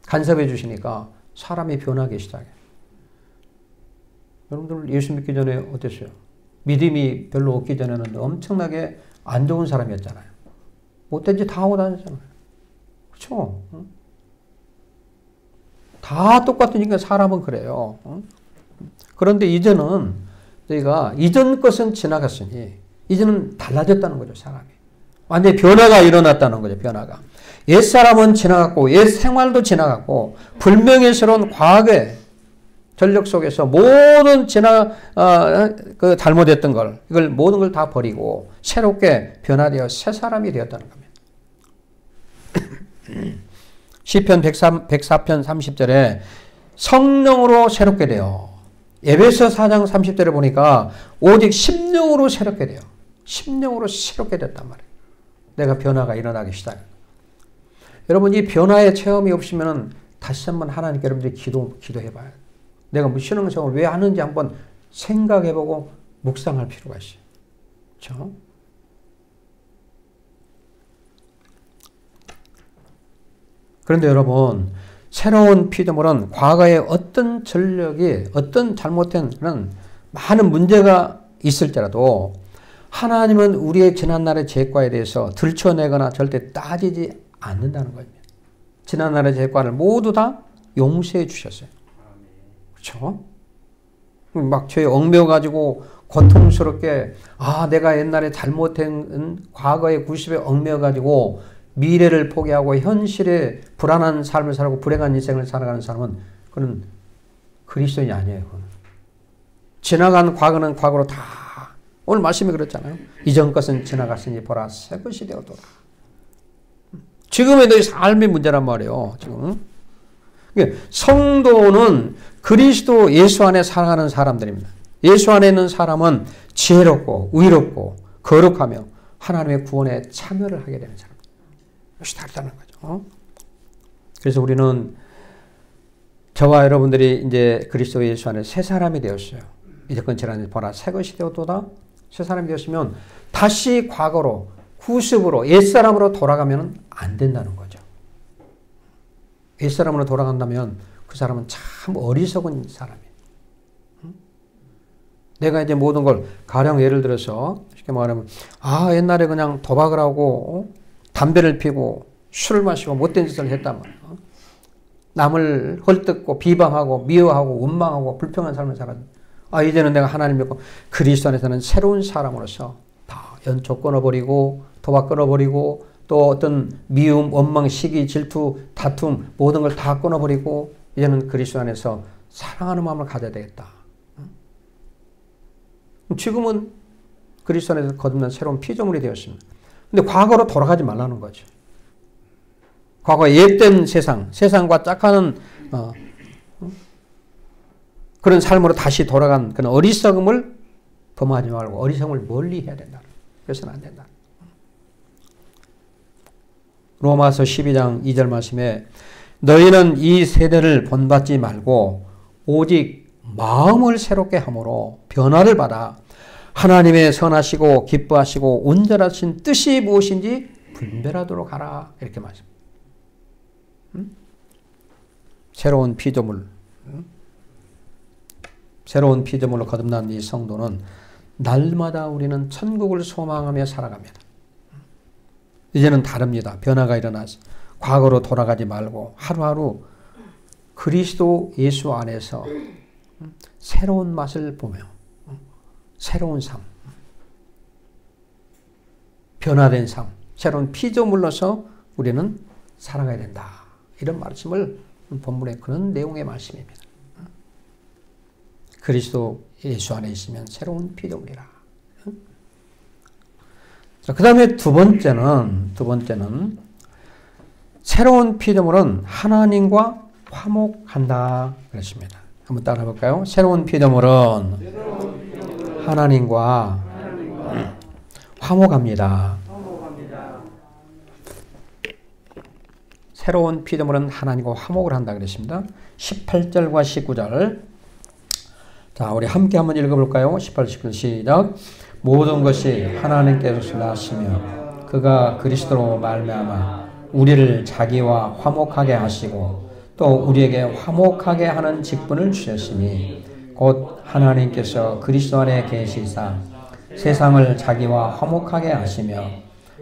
S1: 간섭해 주시니까 사람이 변하기 시작해요. 여러분들 예수 믿기 전에 어땠어요? 믿음이 별로 없기 전에는 엄청나게 안 좋은 사람이었잖아요. 못된 짓 다 하고 다녔잖아요. 그렇죠? 다 똑같으니까 사람은 그래요. 그런데 이제는 저희가 이전 것은 지나갔으니 이제는 달라졌다는 거죠, 사람이. 완전히 변화가 일어났다는 거죠, 변화가. 옛사람은 지나갔고 옛 생활도 지나갔고 불명예스러운 과거의 전력 속에서 모든 그 잘못했던 걸 이걸 모든 걸 다 버리고 새롭게 변화되어 새 사람이 되었다는 겁니다. 시편 104편 30절에 성령으로 새롭게 되어 에베소 4장 30절에 보니까 오직 심령으로 새롭게 돼요. 심령으로 새롭게 됐단 말이에요. 내가 변화가 일어나기 시작해요. 여러분 이 변화의 체험이 없으면 다시 한번 하나님께 여러분들이 기도해봐요. 내가 신앙생활을 왜 하는지 한번 생각해보고 묵상할 필요가 있어요. 그렇죠? 그런데 여러분 새로운 피조물은 과거의 어떤 전력이 어떤 잘못된 많은 문제가 있을지라도 하나님은 우리의 지난날의 죄과에 대해서 들춰내거나 절대 따지지 않는다는 겁니다. 지난날의 죄과를 모두 다 용서해 주셨어요. 그렇죠? 막 죄에 얽매여가지고 고통스럽게 내가 옛날에 잘못한 과거의 90에 얽매여가지고 미래를 포기하고 현실에 불안한 삶을 살고 불행한 인생을 살아가는 사람은 그는 그리스도인이 아니에요. 그건. 지나간 과거는 과거로 다 오늘 말씀이 그렇잖아요. 이전 것은 지나갔으니 보라 새 것이 되었도다. 지금의 너희 삶의 문제란 말이에요. 지금. 성도는 그리스도 예수 안에 살아가는 사람들입니다. 예수 안에 있는 사람은 지혜롭고 의롭고 거룩하며 하나님의 구원에 참여를 하게 되는 사람. 이것이 다르다는 거죠. 그래서 우리는 저와 여러분들이 이제 그리스도 예수 안에 새 사람이 되었어요. 이제껏 지난 보라 새 것이 되었도다. 새 사람이 되었으면 다시 과거로 구습으로 옛사람으로 돌아가면 안 된다는 거죠. 옛사람으로 돌아간다면 그 사람은 참 어리석은 사람이에요. 내가 이제 모든 걸 가령 예를 들어서 쉽게 말하면 옛날에 그냥 도박을 하고 담배를 피고 술을 마시고 못된 짓을 했단 말이에요. 남을 헐뜯고 비방하고 미워하고 원망하고 불평한 삶을 살았는데 이제는 내가 하나님 믿고 그리스도 안에서는 새로운 사람으로서 다 연초 끊어버리고 도박 끊어버리고 또 어떤 미움, 원망, 시기, 질투, 다툼 모든 걸 다 끊어버리고 이제는 그리스도 안에서 사랑하는 마음을 가져야 되겠다. 지금은 그리스도 안에서 거듭난 새로운 피조물이 되었습니다. 근데 과거로 돌아가지 말라는 거죠. 과거 옛된 세상과 짝하는 그런 삶으로 다시 돌아간 그런 어리석음을 범하지 말고 어리석음을 멀리 해야 된다. 그래서는 안 된다. 로마서 12장 2절 말씀에 너희는 이 세대를 본받지 말고 오직 마음을 새롭게 함으로 변화를 받아 하나님의 선하시고 기뻐하시고 온전하신 뜻이 무엇인지 분별하도록 하라. 이렇게 말씀합니다. 새로운 피조물, 새로운 피조물로 거듭난 이 성도는 날마다 우리는 천국을 소망하며 살아갑니다. 이제는 다릅니다. 변화가 일어나서 과거로 돌아가지 말고 하루하루 그리스도 예수 안에서 새로운 맛을 보며 새로운 삶, 변화된 삶, 새로운 피조물로서 우리는 살아가야 된다. 이런 말씀을 본문의 그런 내용의 말씀입니다. 그리스도 예수 안에 있으면 새로운 피조물이라. 그 다음에 두 번째는 새로운 피조물은 하나님과 화목한다 그랬습니다. 한번 따라 볼까요? 새로운 피조물은 하나님과 화목합니다. 새로운 피조물은 하나님과 화목을 한다 그랬습니다. 18절과 19절. 자, 우리 함께 한번 읽어볼까요? 18, 19절 시작. 모든 것이 하나님께서 나시며 그가 그리스도로 말미암아 우리를 자기와 화목하게 하시고 또 우리에게 화목하게 하는 직분을 주셨으니 곧 하나님께서 그리스도 안에 계시사 세상을 자기와 화목하게 하시며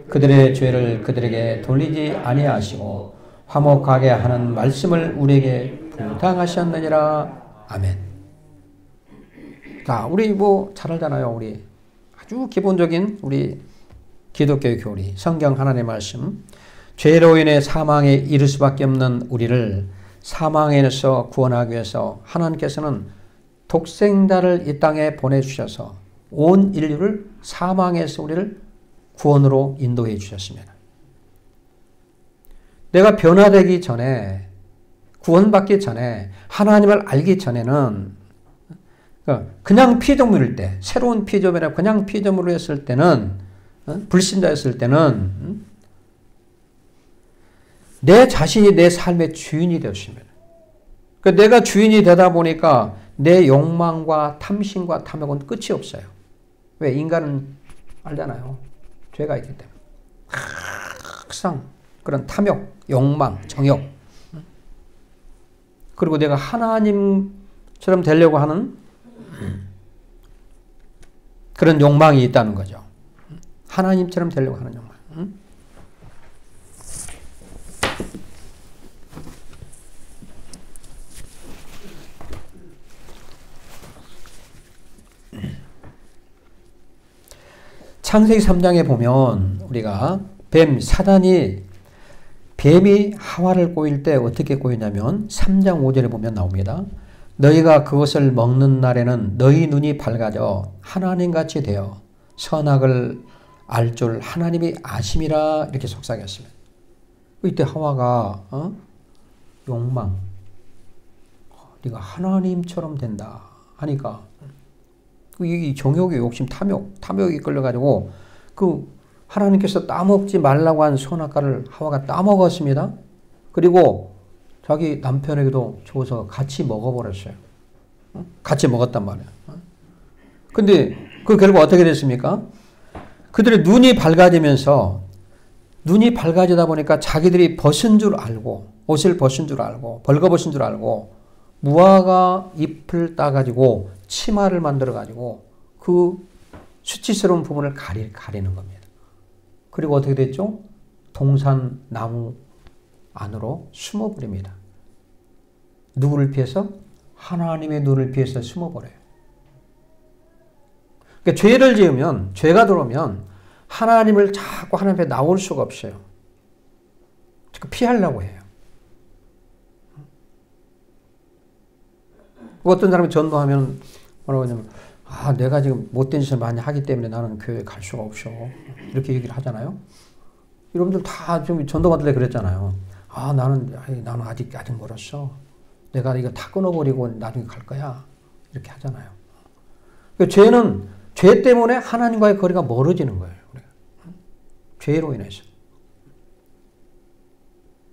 S1: 그들의 죄를 그들에게 돌리지 아니하시고 화목하게 하는 말씀을 우리에게 부탁하셨느니라. 아멘. 자, 우리 잘 알잖아요. 우리 아주 기본적인 우리 기독교의 교리, 성경 하나님의 말씀. 죄로 인해 사망에 이를 수밖에 없는 우리를 사망에서 구원하기 위해서 하나님께서는 독생자를 이 땅에 보내주셔서 온 인류를 사망에서 우리를 구원으로 인도해 주셨습니다. 내가 변화되기 전에, 구원받기 전에, 하나님을 알기 전에는 그냥 피조물일 때, 새로운 피조물이라 그냥 피조물로 했을 때는, 불신자였을 때는 내 자신이 내 삶의 주인이 되었습니다. 내가 주인이 되다 보니까 내 욕망과 탐심과 탐욕은 끝이 없어요. 왜? 인간은 알잖아요. 죄가 있기 때문에. 항상 그런 탐욕, 욕망, 정욕. 그리고 내가 하나님처럼 되려고 하는 그런 욕망이 있다는 거죠. 하나님처럼 되려고 하는 욕망. 응? 창세기 3장에 보면 우리가 뱀이 하와를 꼬일 때 어떻게 꼬이냐면 3장 5절에 보면 나옵니다. 너희가 그것을 먹는 날에는 너희 눈이 밝아져 하나님같이 되어 선악을 알 줄 하나님이 아심이라 이렇게 속삭였습니다. 이때 하와가 욕망, 네가 하나님처럼 된다 하니까 이 정욕의 욕심, 탐욕이 끌려가지고 그 하나님께서 따먹지 말라고 한 선악과를 하와가 따먹었습니다. 그리고 자기 남편에게도 줘서 같이 먹어버렸어요. 같이 먹었단 말이에요. 근데 그 결과 어떻게 됐습니까? 그들의 눈이 밝아지면서 눈이 밝아지다 보니까 자기들이 벗은 줄 알고 옷을 벗은 줄 알고 벌거벗은 줄 알고 무화과 잎을 따가지고 치마를 만들어가지고 그 수치스러운 부분을 가리는 겁니다. 그리고 어떻게 됐죠? 동산 나무 안으로 숨어버립니다. 누구를 피해서? 하나님의 눈을 피해서 숨어버려요. 그러니까 죄를 지으면, 죄가 들어오면 하나님을 자꾸 하나님 앞에 나올 수가 없어요. 피하려고 해요. 어떤 사람이 전도하면 뭐라고 하냐면 내가 지금 못된 짓을 많이 하기 때문에 나는 교회에 갈 수가 없어. 이렇게 얘기를 하잖아요. 여러분들 다 좀 전도받을 때 그랬잖아요. 나는 아직 멀었어. 내가 이거 다 끊어버리고 나중에 갈 거야. 이렇게 하잖아요. 그러니까 죄 때문에 하나님과의 거리가 멀어지는 거예요. 죄로 인해서.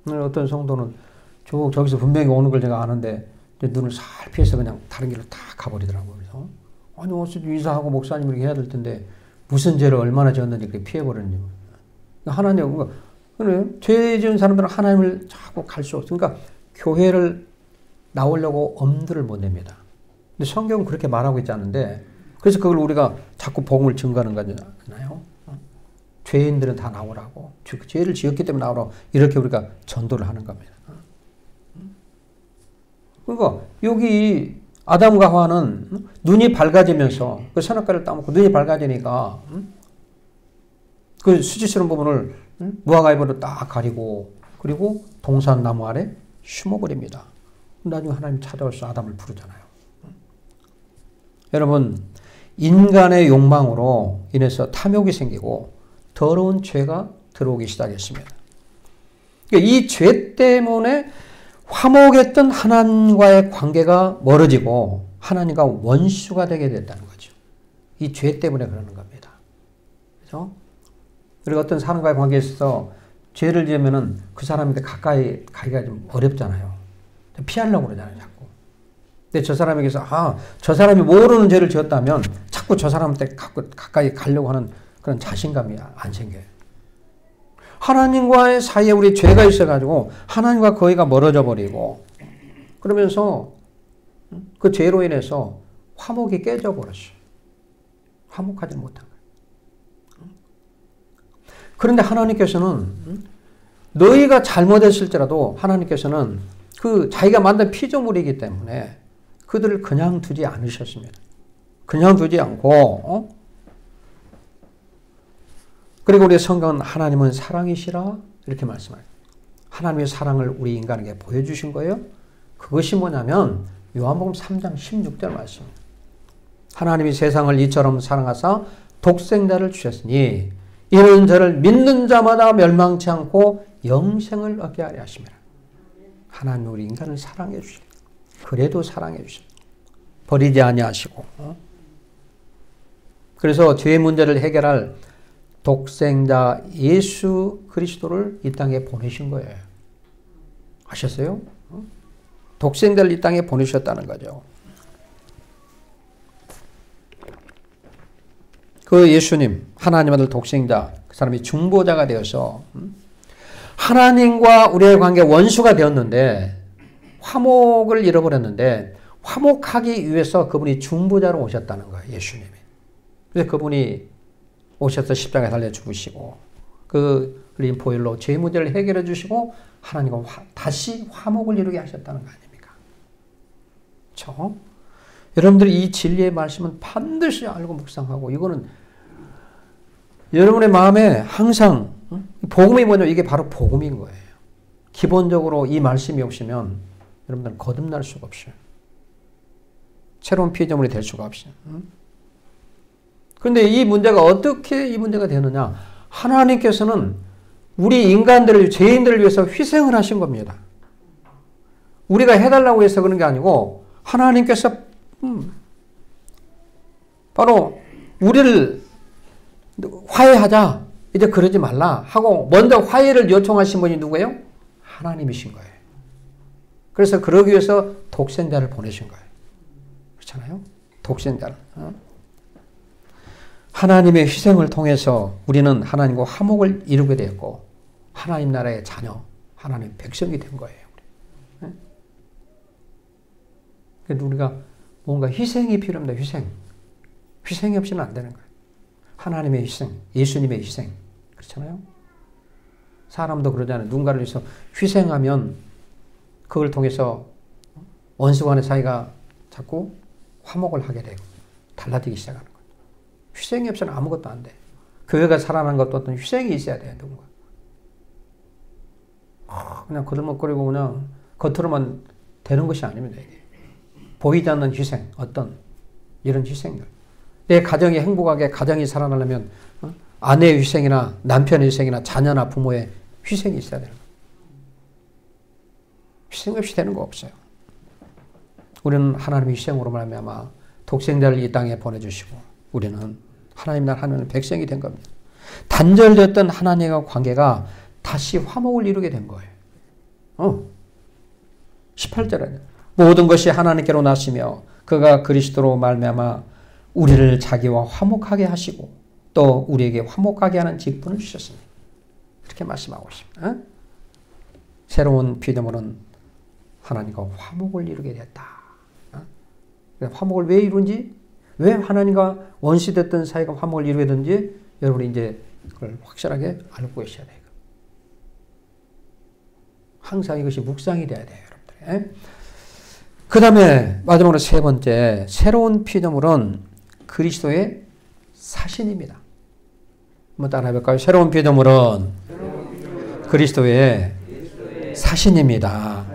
S1: 어떤 성도는 저기서 분명히 오는 걸 제가 아는데 눈을 살 피해서 그냥 다른 길로 다 가버리더라고요. 그래서 어차피 인사하고 목사님 이렇게 해야 될 텐데 무슨 죄를 얼마나 지었는지 그렇게 피해버렸는지. 하나님, 죄 지은 사람들은 하나님을 자꾸 갈 수 없어요. 그러니까 교회를 나오려고 엄두를 못 냅니다. 근데 성경은 그렇게 말하고 있지 않은데 그래서 그걸 우리가 자꾸 복음을 증거하는 거잖아요. 죄인들은 다 나오라고. 죄를 지었기 때문에 나오라고. 이렇게 우리가 전도를 하는 겁니다. 그러니까 여기 아담과 하와는 눈이 밝아지면서 그 선악과를 따먹고 눈이 밝아지니까 그 수치스러운 부분을 무화과 잎으로 딱 가리고 그리고 동산 나무 아래 숨어버립니다. 나중에 하나님 찾아와서 아담을 부르잖아요. 여러분, 인간의 욕망으로 인해서 탐욕이 생기고 더러운 죄가 들어오기 시작했습니다. 이 죄 때문에 화목했던 하나님과의 관계가 멀어지고 하나님과 원수가 되게 됐다는 거죠. 이 죄 때문에 그러는 겁니다. 그렇죠? 그리고 어떤 사람과의 관계에 있어서 죄를 지으면은 그 사람한테 가까이 가기가 좀 어렵잖아요. 피하려고 그러잖아요, 자꾸. 근데 저 사람에게서 저 사람이 모르는 죄를 지었다면 자꾸 저 사람한테 가까이 가려고 하는 그런 자신감이 안 생겨요. 하나님과의 사이에 우리 죄가 있어가지고 하나님과 거리가 멀어져 버리고 그러면서 그 죄로 인해서 화목이 깨져 버렸어요. 화목하지 못한 거예요. 그런데 하나님께서는 너희가 잘못했을지라도 하나님께서는 그 자기가 만든 피조물이기 때문에 그들을 그냥 두지 않으셨습니다. 그냥 두지 않고 그리고 우리 성경은 하나님은 사랑이시라 이렇게 말씀해요. 하나님의 사랑을 우리 인간에게 보여주신 거예요. 그것이 뭐냐면 요한복음 3장 16절 말씀입니다. 하나님이 세상을 이처럼 사랑하사 독생자를 주셨으니 이는 저를 믿는 자마다 멸망치 않고 영생을 얻게 하려 하심이라. 하나님이 우리 인간을 사랑해 주십니다. 그래도 사랑해 주십니다. 버리지 아니하시고. 그래서 죄의 문제를 해결할 독생자 예수 그리스도를 이 땅에 보내신 거예요. 아셨어요? 독생자를 이 땅에 보내셨다는 거죠. 그 예수님, 하나님 아들 독생자, 그 사람이 중보자가 되어서 하나님과 우리의 관계 원수가 되었는데 화목을 잃어버렸는데 화목하기 위해서 그분이 중보자로 오셨다는 거예요. 예수님이. 그래서 그분이 오셔서 십자가에 달려 죽으시고 그 흘린 보혈로 죄 문제를 해결해 주시고 하나님과 다시 화목을 이루게 하셨다는 거 아닙니까? 그렇죠? 여러분들이 이 진리의 말씀은 반드시 알고 묵상하고 이거는 여러분의 마음에 항상 복음이 뭐냐 이게 바로 복음인 거예요. 기본적으로 이 말씀이 없으면 여러분들은 거듭날 수가 없어요. 새로운 피조물이 될 수가 없어요. 그런데 이 문제가 어떻게 이 문제가 되느냐? 하나님께서는 우리 인간들을 죄인들을 위해서 희생을 하신 겁니다. 우리가 해달라고 해서 그런 게 아니고 하나님께서 바로 우리를 화해하자 이제 그러지 말라 하고 먼저 화해를 요청하신 분이 누구예요? 하나님이신 거예요. 그래서 그러기 위해서 독생자를 보내신 거예요. 그렇잖아요? 독생자를. 하나님의 희생을 통해서 우리는 하나님과 화목을 이루게 되었고 하나님 나라의 자녀, 하나님 백성이 된 거예요. 그래서 우리가 뭔가 희생이 필요합니다. 희생이 없이는 안 되는 거예요. 하나님의 희생, 예수님의 희생. 그렇잖아요? 사람도 그러잖아요. 누군가를 위해서 희생하면 그걸 통해서 원수 간의 사이가 자꾸 화목을 하게 되고 달라지기 시작하는 거예요. 희생이 없이는 아무것도 안 돼. 교회가 살아난 것도 어떤 희생이 있어야 돼요. 누군가. 그냥 거들먹거리고 그냥 겉으로만 되는 것이 아닙니다. 이게. 보이지 않는 희생, 어떤 이런 희생들. 내 가정이 행복하게 가정이 살아나려면 아내의 희생이나 남편의 희생이나 자녀나 부모의 희생이 있어야 되는 거예요. 희생 없이 되는 거 없어요. 우리는 하나님의 희생으로 말미암아 독생자를 이 땅에 보내주시고 우리는 하나님 나라 하나님의 백성이 된 겁니다. 단절됐던 하나님과 관계가 다시 화목을 이루게 된 거예요. 18절에 모든 것이 하나님께로 났으며 그가 그리스도로 말미암아 우리를 자기와 화목하게 하시고 또 우리에게 화목하게 하는 직분을 주셨습니다. 이렇게 말씀하고 있습니다. 새로운 피조물은 하나님과 화목을 이루게 됐다. 화목을 왜 이룬지, 왜 하나님과 원수됐던 사이가 화목을 이루게 된지 여러분이 이제 그걸 확실하게 알고 계셔야 돼요. 항상 이것이 묵상이 돼야 돼요, 여러분들. 그 다음에 마지막으로 세 번째, 새로운 피조물은 그리스도의 사신입니다. 한번 따라해 볼까요? 새로운 피조물은 그리스도의 사신입니다.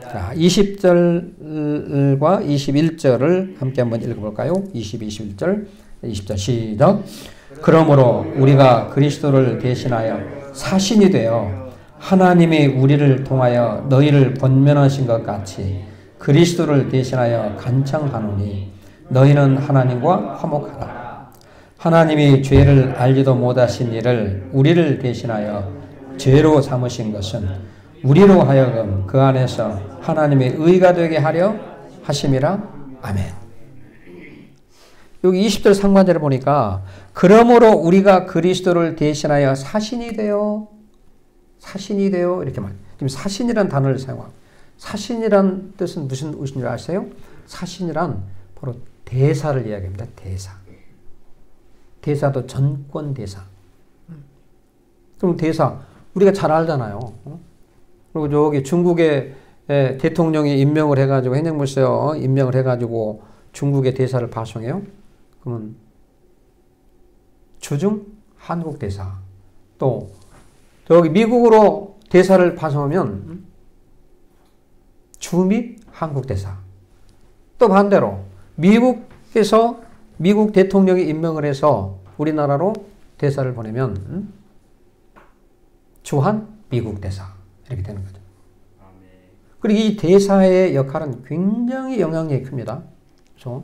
S1: 자, 20절과 21절을 함께 한번 읽어볼까요? 21절, 20절 시작. 그러므로 우리가 그리스도를 대신하여 사신이 되어 하나님이 우리를 통하여 너희를 권면하신 것 같이 그리스도를 대신하여 간청하노니 너희는 하나님과 화목하라. 하나님이 죄를 알지도 못하신 이를 우리를 대신하여 죄로 삼으신 것은 우리로 하여금 그 안에서 하나님의 의가 되게 하려 하심이라. 아멘. 여기 20절 상반절을 보니까 그러므로 우리가 그리스도를 대신하여 사신이 되어 이렇게 말. 지금 사신이란 단어를 사용합니다. 사신이란 뜻은 무슨 뜻인 줄 아세요? 사신이란 바로 대사를 이야기합니다. 대사. 대사도 전권 대사. 그럼 대사 우리가 잘 알잖아요. 그리고 저기 중국의 대통령이 임명을 해가지고 행정부에서 임명을 해가지고 중국의 대사를 파송해요. 그러면 주중 한국 대사. 또 저기 미국으로 대사를 파송하면 주미 한국 대사. 또 반대로 미국에서 미국 대통령이 임명을 해서 우리나라로 대사를 보내면 주한 미국 대사 이렇게 되는 거죠. 그리고 이 대사의 역할은 굉장히 영향력이 큽니다. 그렇죠?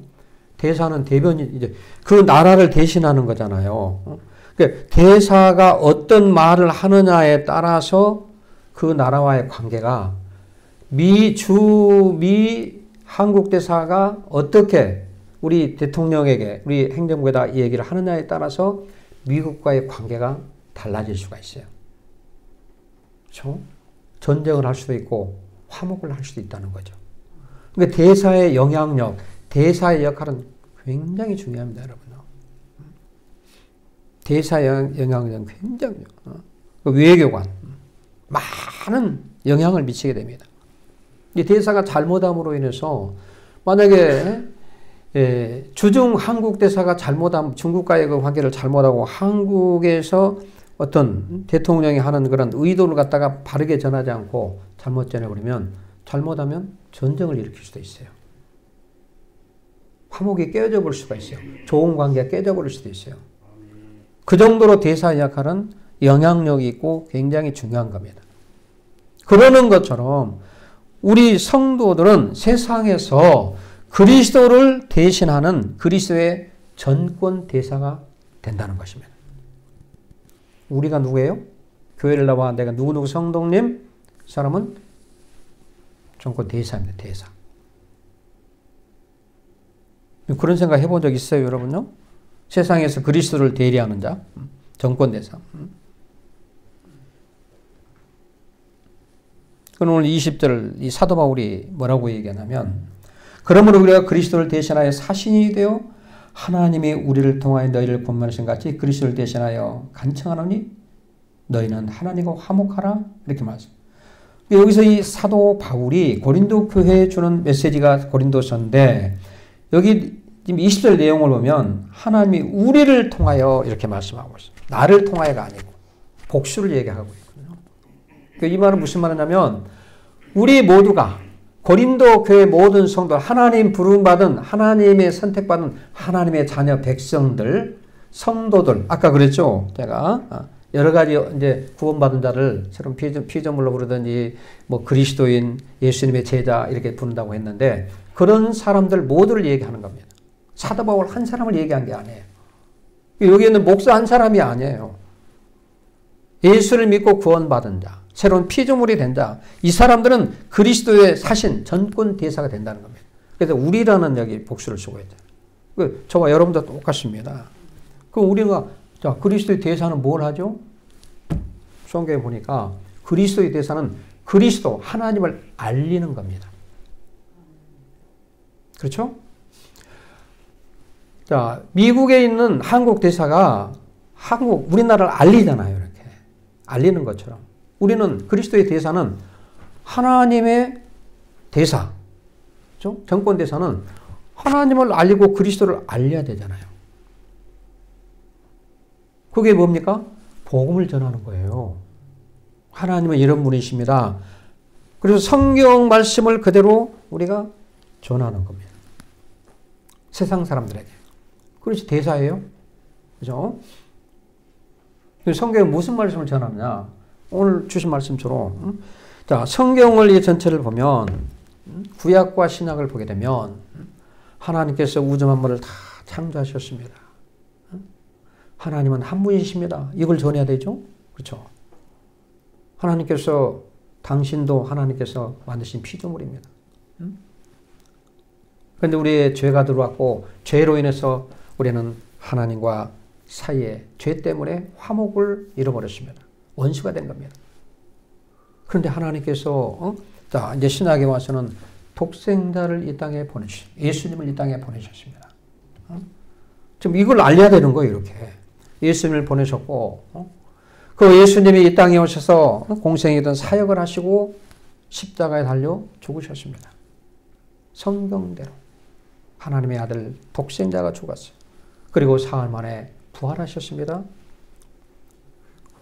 S1: 대사는 대변인 이제 그 나라를 대신하는 거잖아요. 그러니까 대사가 어떤 말을 하느냐에 따라서 그 나라와의 관계가 미 한국 대사가 어떻게 우리 대통령에게 우리 행정부에다 이 얘기를 하느냐에 따라서 미국과의 관계가 달라질 수가 있어요. 그렇죠? 전쟁을 할 수도 있고 화목을 할 수도 있다는 거죠. 그러니까 대사의 영향력, 대사의 역할은 굉장히 중요합니다, 여러분. 대사 영향은 굉장히 외교관 많은 영향을 미치게 됩니다. 이 대사가 잘못함으로 인해서 만약에 주중 한국 대사가 잘못함, 중국과의 그 관계를 잘못하고 한국에서 어떤 대통령이 하는 그런 의도를 갖다가 바르게 전하지 않고 잘못 전해버리면 잘못하면 전쟁을 일으킬 수도 있어요. 화목이 깨져 버릴 수가 있어요. 좋은 관계가 깨져 버릴 수도 있어요. 그 정도로 대사의 역할은 영향력이 있고 굉장히 중요한 겁니다. 그러는 것처럼 우리 성도들은 세상에서 그리스도를 대신하는 그리스도의 전권 대사가 된다는 것입니다. 우리가 누구예요? 교회를 나와 내가 누구누구 성도님, 사람은 전권 대사입니다. 대사. 그런 생각 해본 적 있어요, 여러분요? 세상에서 그리스도를 대리하는 자, 전권 대사. 그럼 오늘 20절 이 사도 바울이 뭐라고 얘기하냐면, 그러므로 우리가 그리스도를 대신하여 사신이 되어 하나님이 우리를 통하여 너희를 권면하신 같이 그리스도를 대신하여 간청하노니 너희는 하나님과 화목하라, 이렇게 말씀합니다. 여기서 이 사도 바울이 고린도 교회에 주는 메시지가 고린도서인데, 여기 지금 20절 내용을 보면 하나님이 우리를 통하여 이렇게 말씀하고 있어요. 나를 통하여가 아니고 복수를 얘기하고 있거든요. 이 말은 무슨 말이냐면 우리 모두가 고린도 교회 모든 성도, 하나님 부름받은, 하나님의 선택받은 하나님의 자녀 백성들, 성도들, 아까 그랬죠? 제가 여러 가지 이제 구원받은 자를 새로운 피조물로 부르든지 뭐 그리스도인, 예수님의 제자 이렇게 부른다고 했는데 그런 사람들 모두를 얘기하는 겁니다. 사도 바울 한 사람을 얘기한 게 아니에요. 여기 있는 목사 한 사람이 아니에요. 예수를 믿고 구원받은 자, 새로운 피조물이 된 자, 이 사람들은 그리스도의 사신, 전권 대사가 된다는 겁니다. 그래서 우리라는 여기 복수를 쓰고 있잖아요. 저와 여러분도 똑같습니다. 그럼 우리가 자, 그리스도의 대사는 뭘 하죠? 성경에 보니까 그리스도의 대사는 그리스도, 하나님을 알리는 겁니다. 그렇죠? 자, 미국에 있는 한국 대사가 우리나라를 알리잖아요. 이렇게. 알리는 것처럼. 우리는 그리스도의 대사는 하나님의 대사. 그렇죠? 정권 대사는 하나님을 알리고 그리스도를 알려야 되잖아요. 그게 뭡니까? 복음을 전하는 거예요. 하나님은 이런 분이십니다. 그래서 성경 말씀을 그대로 우리가 전하는 겁니다. 세상 사람들에게. 그것이 대사예요. 그죠? 성경에 무슨 말씀을 전하느냐? 오늘 주신 말씀처럼. 자, 성경을 이 전체를 보면, 구약과 신약을 보게 되면, 하나님께서 우주 만물을 다 창조하셨습니다. 하나님은 한 분이십니다. 이걸 전해야 되죠? 그렇죠? 하나님께서, 당신도 하나님께서 만드신 피조물입니다. 그런데 우리의 죄가 들어왔고, 죄로 인해서 우리는 하나님과 사이에 죄 때문에 화목을 잃어버렸습니다. 원수가 된 겁니다. 그런데 하나님께서 자, 이제 신약에 와서는 독생자를 이 땅에 보내주셨습니다. 예수님을 이 땅에 보내셨습니다. 지금 이걸 알려야 되는 거예요, 이렇게. 예수님을 보내셨고, 그 예수님이 이 땅에 오셔서 공생이든 사역을 하시고 십자가에 달려 죽으셨습니다. 성경대로 하나님의 아들 독생자가 죽었어요. 그리고 사흘 만에 부활하셨습니다.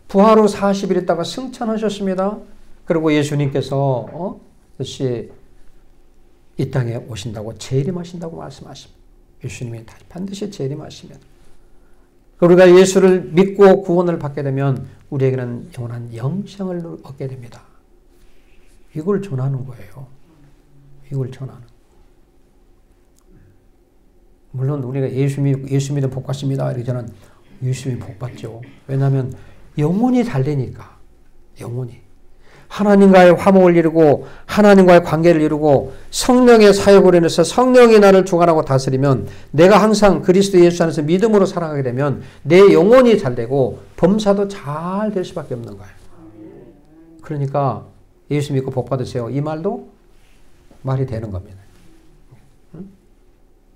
S1: 부활 후 40일 있다가 승천하셨습니다. 그리고 예수님께서 다시 이 땅에 오신다고 재림하신다고 말씀하십니다. 예수님이 반드시 재림하십니다. 우리가 예수를 믿고 구원을 받게 되면 우리에게는 영원한 영생을 얻게 됩니다. 이걸 전하는 거예요. 이걸 전하는. 물론 우리가 예수 믿으면 복 받습니다. 이렇게 저는 예수 믿으면 복 받죠. 왜냐하면 영혼이 잘 되니까. 영혼이. 하나님과의 화목을 이루고 하나님과의 관계를 이루고 성령의 사역으로 인해서 성령이 나를 주관하고 다스리면 내가 항상 그리스도 예수 안에서 믿음으로 살아가게 되면 내 영혼이 잘 되고 범사도 잘 될 수밖에 없는 거예요. 그러니까 예수 믿고 복 받으세요. 이 말도 말이 되는 겁니다.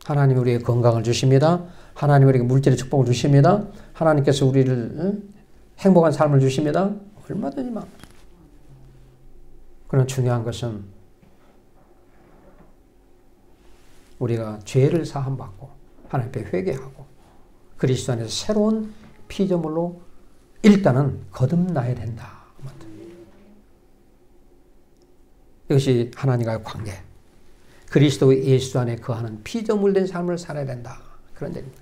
S1: 하나님이 우리에게 건강을 주십니다. 하나님 우리에게 물질의 축복을 주십니다. 하나님께서 우리를 행복한 삶을 주십니다. 얼마든지 막. 그러나 중요한 것은 우리가 죄를 사함받고 하나님 앞에 회개하고 그리스도 안에서 새로운 피조물로 일단은 거듭나야 된다. 이것이 하나님과의 관계. 그리스도 예수 안에 거하는 피조물된 삶을 살아야 된다. 그런 얘기입니다.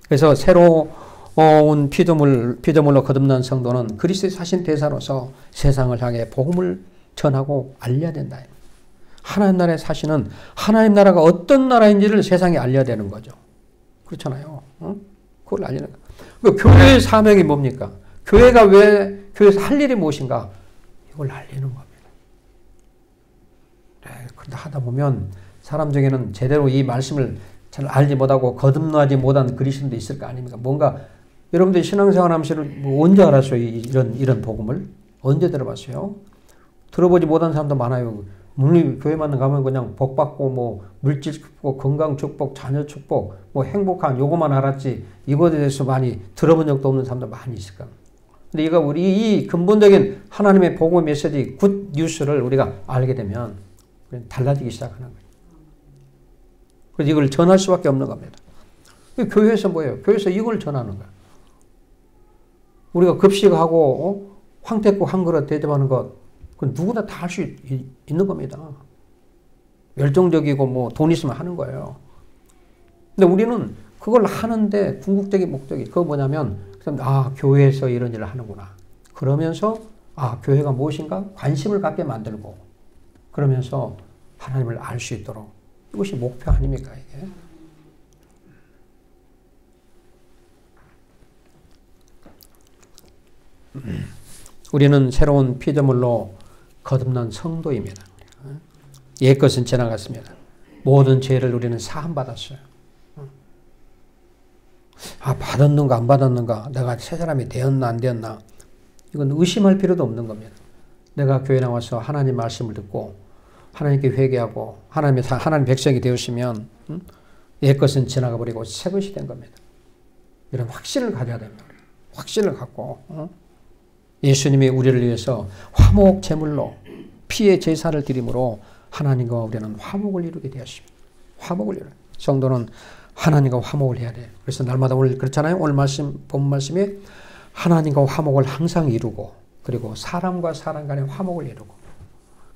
S1: 그래서 새로운 피조물로 거듭난 성도는 그리스도의 사신 대사로서 세상을 향해 복음을 전하고 알려야 된다. 하나님 나라에 사시는 하나님 나라가 어떤 나라인지를 세상에 알려야 되는 거죠. 그렇잖아요. 그걸 알리는 거예요. 그 교회의 사명이 뭡니까? 교회가 왜 교회에서 할 일이 무엇인가? 이걸 알리는 겁니다. 네, 그런데 하다 보면 사람 중에는 제대로 이 말씀을 잘 알지 못하고 거듭나지 못한 그리스도도 있을 거 아닙니까? 뭔가 여러분들이 신앙생활 하면서 언제 알았어요? 이런 복음을? 언제 들어봤어요? 들어보지 못한 사람도 많아요. 물론 교회만 가면 그냥 복 받고 뭐 물질 축복, 건강 축복, 자녀 축복, 뭐 행복한 요거만 알았지 이거에 대해서 많이 들어본 적도 없는 사람도 많이 있을 겁니다. 근데 이거 우리 이 근본적인 하나님의 복음의 메시지, 굿 뉴스를 우리가 알게 되면 달라지기 시작하는 거예요. 그래서 이걸 전할 수밖에 없는 겁니다. 교회에서 뭐예요? 교회에서 이걸 전하는 거예요. 우리가 급식하고 황태국 한 그릇 대접하는 것, 그건 누구나 다 할 수 있는 겁니다. 열정적이고 뭐 돈 있으면 하는 거예요. 근데 우리는 그걸 하는데 궁극적인 목적이 그거 뭐냐면 교회에서 이런 일을 하는구나. 그러면서 교회가 무엇인가 관심을 갖게 만들고 그러면서 하나님을 알 수 있도록 이것이 목표 아닙니까 이게? 우리는 새로운 피조물로 거듭난 성도입니다. 옛 것은 지나갔습니다. 모든 죄를 우리는 사함받았어요. 받았는가 안 받았는가, 내가 새 사람이 되었나 안 되었나, 이건 의심할 필요도 없는 겁니다. 내가 교회 나와서 하나님 말씀을 듣고 하나님께 회개하고 하나님 백성이 되었으면 옛 것은 지나가 버리고 새 것이 된 겁니다. 이런 확신을 가져야 됩니다. 확신을 갖고 예수님이 우리를 위해서 화목 제물로 피의 제사를 드림으로 하나님과 우리는 화목을 이루게 되었습니다. 화목을 이루게. 성도는 하나님과 화목을 해야 돼요. 그래서 날마다 오늘 그렇잖아요. 오늘 본 말씀에 하나님과 화목을 항상 이루고 그리고 사람과 사람 간의 화목을 이루고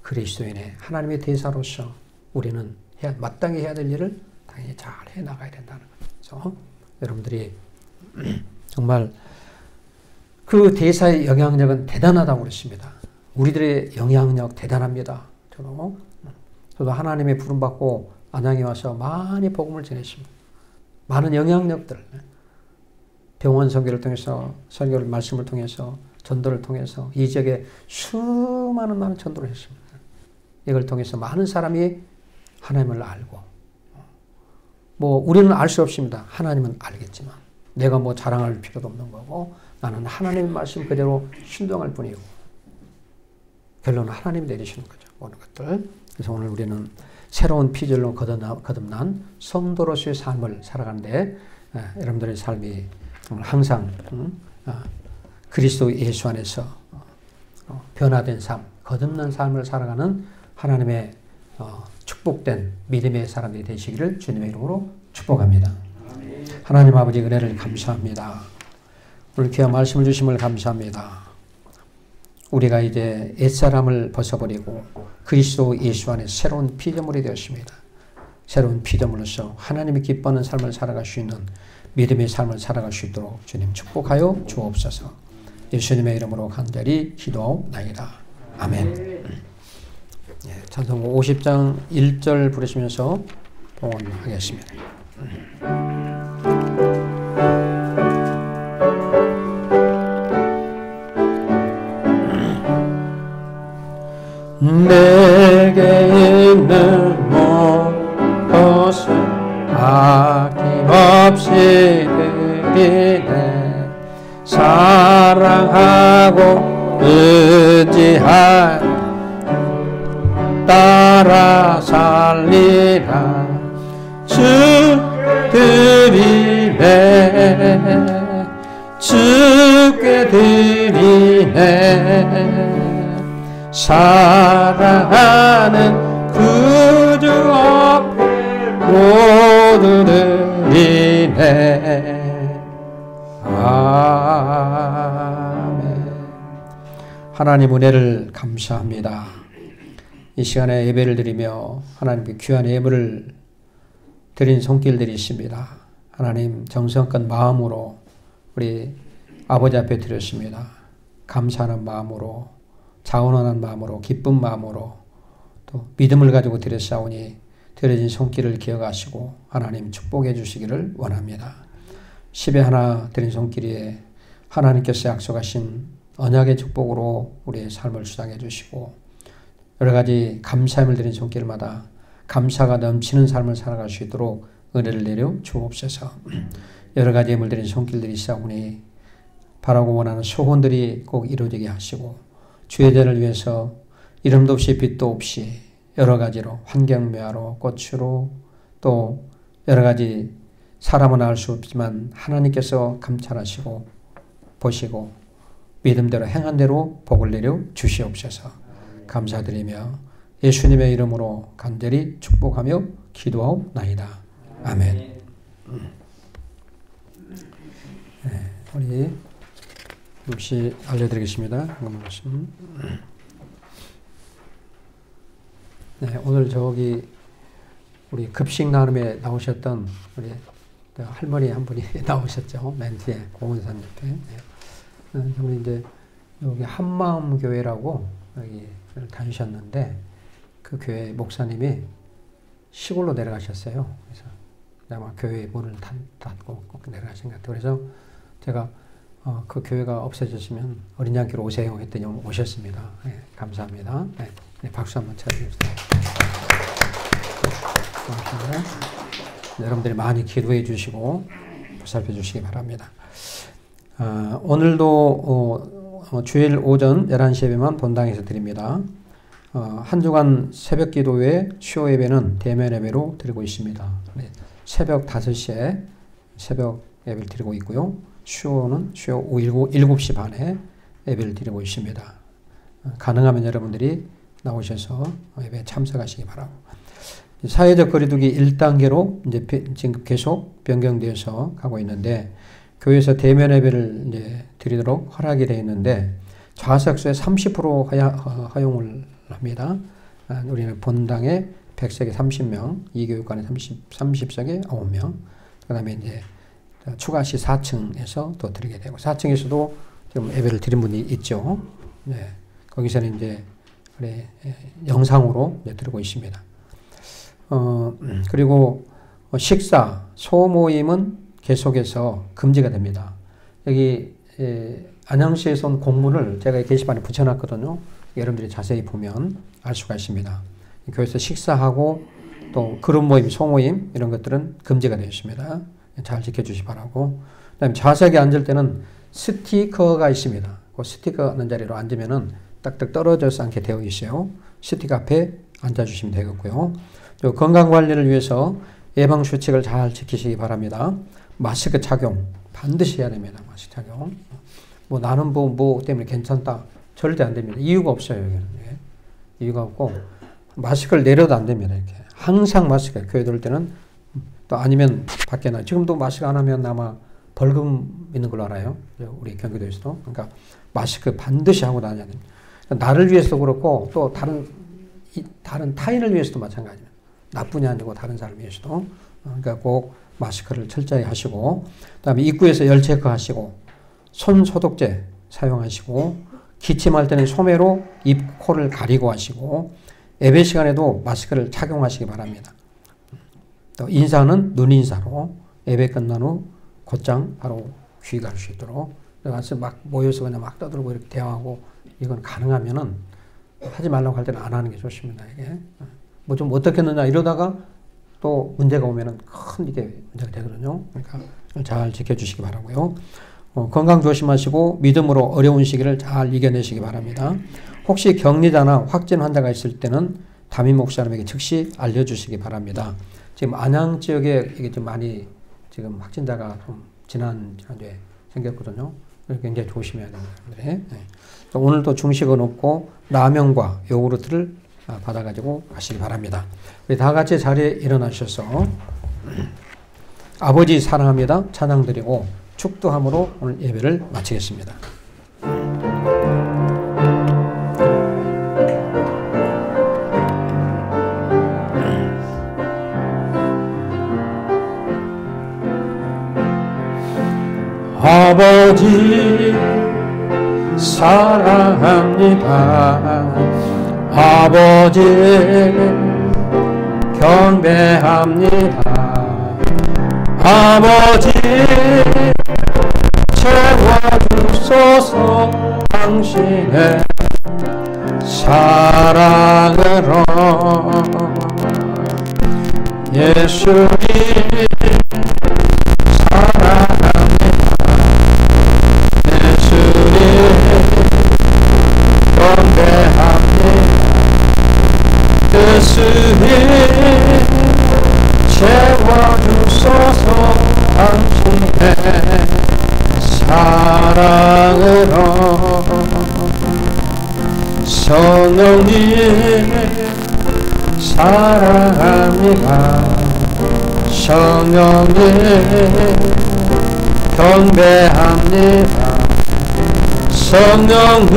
S1: 그리스도인의 하나님의 대사로서 우리는 마땅히 해야 될 일을 당연히 잘 해나가야 된다는 거죠. 여러분들이 정말 그 대사의 영향력은 대단하다고 그랬습니다. 우리들의 영향력 대단합니다. 저도 하나님의 부름받고 안양에 와서 많이 복음을 전했습니다. 많은 영향력들, 병원 선교를 통해서, 선교를 말씀을 통해서, 전도를 통해서 이 지역에 수많은 전도를 했습니다. 이걸 통해서 많은 사람이 하나님을 알고, 우리는 알 수 없습니다. 하나님은 알겠지만 내가 자랑할 필요도 없는 거고 나는 하나님의 말씀 그대로 순종할 뿐이고 결론은 하나님이 내리시는 거죠. 모든 것들. 그래서 오늘 우리는 새로운 피조물로 거듭난 성도로서의 삶을 살아가는데 여러분들의 삶이 항상 그리스도 예수 안에서 변화된 삶, 거듭난 삶을 살아가는 하나님의 축복된 믿음의 사람들이 되시기를 주님의 이름으로 축복합니다. 하나님 아버지 은혜를 감사합니다. 오늘 귀한 말씀을 주심을 감사합니다. 우리가 이제 옛사람을 벗어버리고 그리스도 예수 안에 새로운 피조물이 되었습니다. 새로운 피조물로서 하나님이 기뻐하는 삶을 살아갈 수 있는 믿음의 삶을 살아갈 수 있도록 주님 축복하여 주옵소서. 예수님의 이름으로 간절히 기도하옵나이다. 아멘. 찬송 50장 1절 부르시면서 봉헌하겠습니다. 내게 있는 것을 아낌없이 드리네. 사랑하고 의지할 따라 살리라. 주께 드리네 주께 드리네 사랑하는 구주 앞에 모두 드리네. 아멘. 하나님 은혜를 감사합니다. 이 시간에 예배를 드리며 하나님께 귀한 예물을 드린 손길들이 있습니다. 하나님 정성껏 마음으로 우리 아버지 앞에 드렸습니다. 감사하는 마음으로, 자원하는 마음으로, 기쁜 마음으로 또 믿음을 가지고 드렸사오니 드려진 손길을 기억하시고 하나님 축복해 주시기를 원합니다. 10에 하나 드린 손길에 하나님께서 약속하신 언약의 축복으로 우리의 삶을 수장해 주시고 여러 가지 감사함을 드린 손길마다 감사가 넘치는 삶을 살아갈 수 있도록 은혜를 내려 주옵소서. 여러 가지 예물 드린 손길들이 있사오니 바라고 원하는 소원들이 꼭 이루어지게 하시고 주의 전을 위해서 이름도 없이 빛도 없이 여러 가지로 환경묘화로 꽃으로 또 여러 가지 사람은 알 수 없지만 하나님께서 감찰하시고 보시고 믿음대로 행한 대로 복을 내려 주시옵소서. 감사드리며 예수님의 이름으로 간절히 축복하며 기도하옵나이다. 아멘. 네, 우리 묵시 알려드리겠습니다. 네, 오늘 저기 우리 급식 나눔에 나오셨던 우리 할머니 한 분이 나오셨죠. 맨 뒤에 고은산 옆에. 네. 우리 이제 여기 한마음 교회라고 여기 다니셨는데 그 교회 목사님이 시골로 내려가셨어요. 그래서 아마 교회 문을 닫고 내려가신 것 같아요. 그래서 제가 그 교회가 없어졌으면 어린 양교로 오세요 했더니 오셨습니다. 네, 감사합니다. 네, 네, 박수 한번 쳐주세요. 여러분들이 많이 기도해 주시고 보살펴 주시기 바랍니다. 오늘도 주일 오전 11시 예배만 본당에서 드립니다. 한 주간 새벽 기도 외에 수요 예배는 대면 예배로 드리고 있습니다. 새벽 5시에 새벽 예배를 드리고 있고요. 수요는 수요 오후 7시 반에 예배를 드리고 있습니다. 가능하면 여러분들이 나오셔서 예배에 참석하시기 바라고. 사회적 거리두기 1단계로 이제 지금 계속 변경되어서 가고 있는데 교회에서 대면 예배를 이제 드리도록 허락이 되어 있는데 좌석수의 30% 허용을 합니다. 우리는 본당에 100석에 30명, 이 교육관에 30석에 9명, 그 다음에 이제 추가시 4층에서 또 드리게 되고 4층에서도 지금 예배를 드린 분이 있죠. 네, 거기서는 이제 영상으로 이제 드리고 있습니다. 그리고 식사, 소모임은 계속해서 금지가 됩니다. 여기 안양시에서 온 공문을 제가 게시판에 붙여놨거든요. 여러분들이 자세히 보면 알 수가 있습니다. 교회에서 식사하고 또 그룹 모임, 소모임 이런 것들은 금지가 되어 있습니다. 잘 지켜주시 바라고. 그다음에 좌석에 앉을 때는 스티커가 있습니다. 그 스티커 있는 자리로 앉으면은 딱딱 떨어져서 앉게 되어 있어요. 스티커 앞에 앉아주시면 되겠고요. 건강관리를 위해서 예방수칙을 잘 지키시기 바랍니다. 마스크 착용 반드시 해야 됩니다. 마스크 착용. 뭐 나는 뭐 때문에 괜찮다. 절대 안 됩니다. 이유가 없어요. 여기는. 이유가 없고 마스크를 내려도 안 됩니다. 이렇게 항상 마스크. 교회 들을 때는 또 아니면 밖에 나. 지금도 마스크 안 하면 아마 벌금 있는 걸로 알아요. 우리 경기도에서도. 그러니까 마스크 반드시 하고 다녀야 됩니다. 나를 위해서도 그렇고 또 다른 타인을 위해서도 마찬가지입니다. 나뿐이 아니고 다른 사람을 위해서도. 그러니까 꼭 마스크를 철저히 하시고 그다음에 입구에서 열 체크하시고 손 소독제 사용하시고 기침할 때는 소매로 입, 코를 가리고 하시고 예배 시간에도 마스크를 착용하시기 바랍니다. 또 인사는 눈인사로 예배 끝난 후 곧장 바로 귀가할 수 있도록 그래서 막 모여서 그냥 막 떠들고 이렇게 대화하고 이건 가능하면은 하지 말라고 할 때는 안 하는 게 좋습니다. 이게 뭐 좀 어떻겠느냐 이러다가 또 문제가 오면은 큰 이게 문제가 되거든요. 그러니까 잘 지켜주시기 바라고요. 건강 조심하시고 믿음으로 어려운 시기를 잘 이겨내시기 바랍니다. 혹시 격리자나 확진 환자가 있을 때는 담임 목사님에게 즉시 알려주시기 바랍니다. 지금 안양 지역에 이게 좀 많이 지금 확진자가 좀 지난주에 생겼거든요. 굉장히 조심해야 됩니다. 네. 오늘도 중식은 없고 라면과 요구르트를 받아가지고 가시기 바랍니다. 우리 다 같이 자리에 일어나셔서 아버지 사랑합니다 찬양 드리고 축도함으로 오늘 예배를 마치겠습니다. 아버지 사랑합니다. 아버지 경배합니다. 아버지 채워주소서 당신의 사랑으로 예수님 사랑합니다. 예수님 경배합니다. 예수님 채워주소서 당신의 사랑으로 성령님 사랑합니다. 성령님 경배합니다. 성령님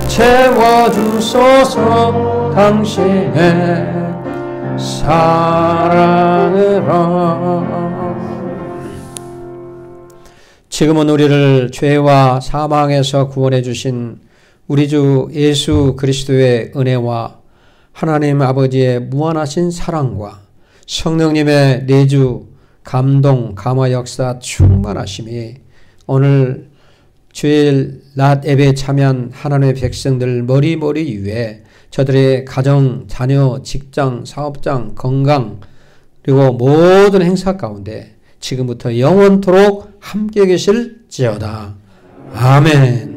S1: 채워주소서 당신의 사랑으로. 지금은 우리를 죄와 사망에서 구원해 주신 우리 주 예수 그리스도의 은혜와 하나님 아버지의 무한하신 사랑과 성령님의 내주 감동 감화 역사 충만하심이 오늘 주일 낮 예배에 참여한 하나님의 백성들 머리머리 위에 저들의 가정, 자녀, 직장, 사업장, 건강 그리고 모든 행사 가운데 지금부터 영원토록 함께 계실지어다. 아멘.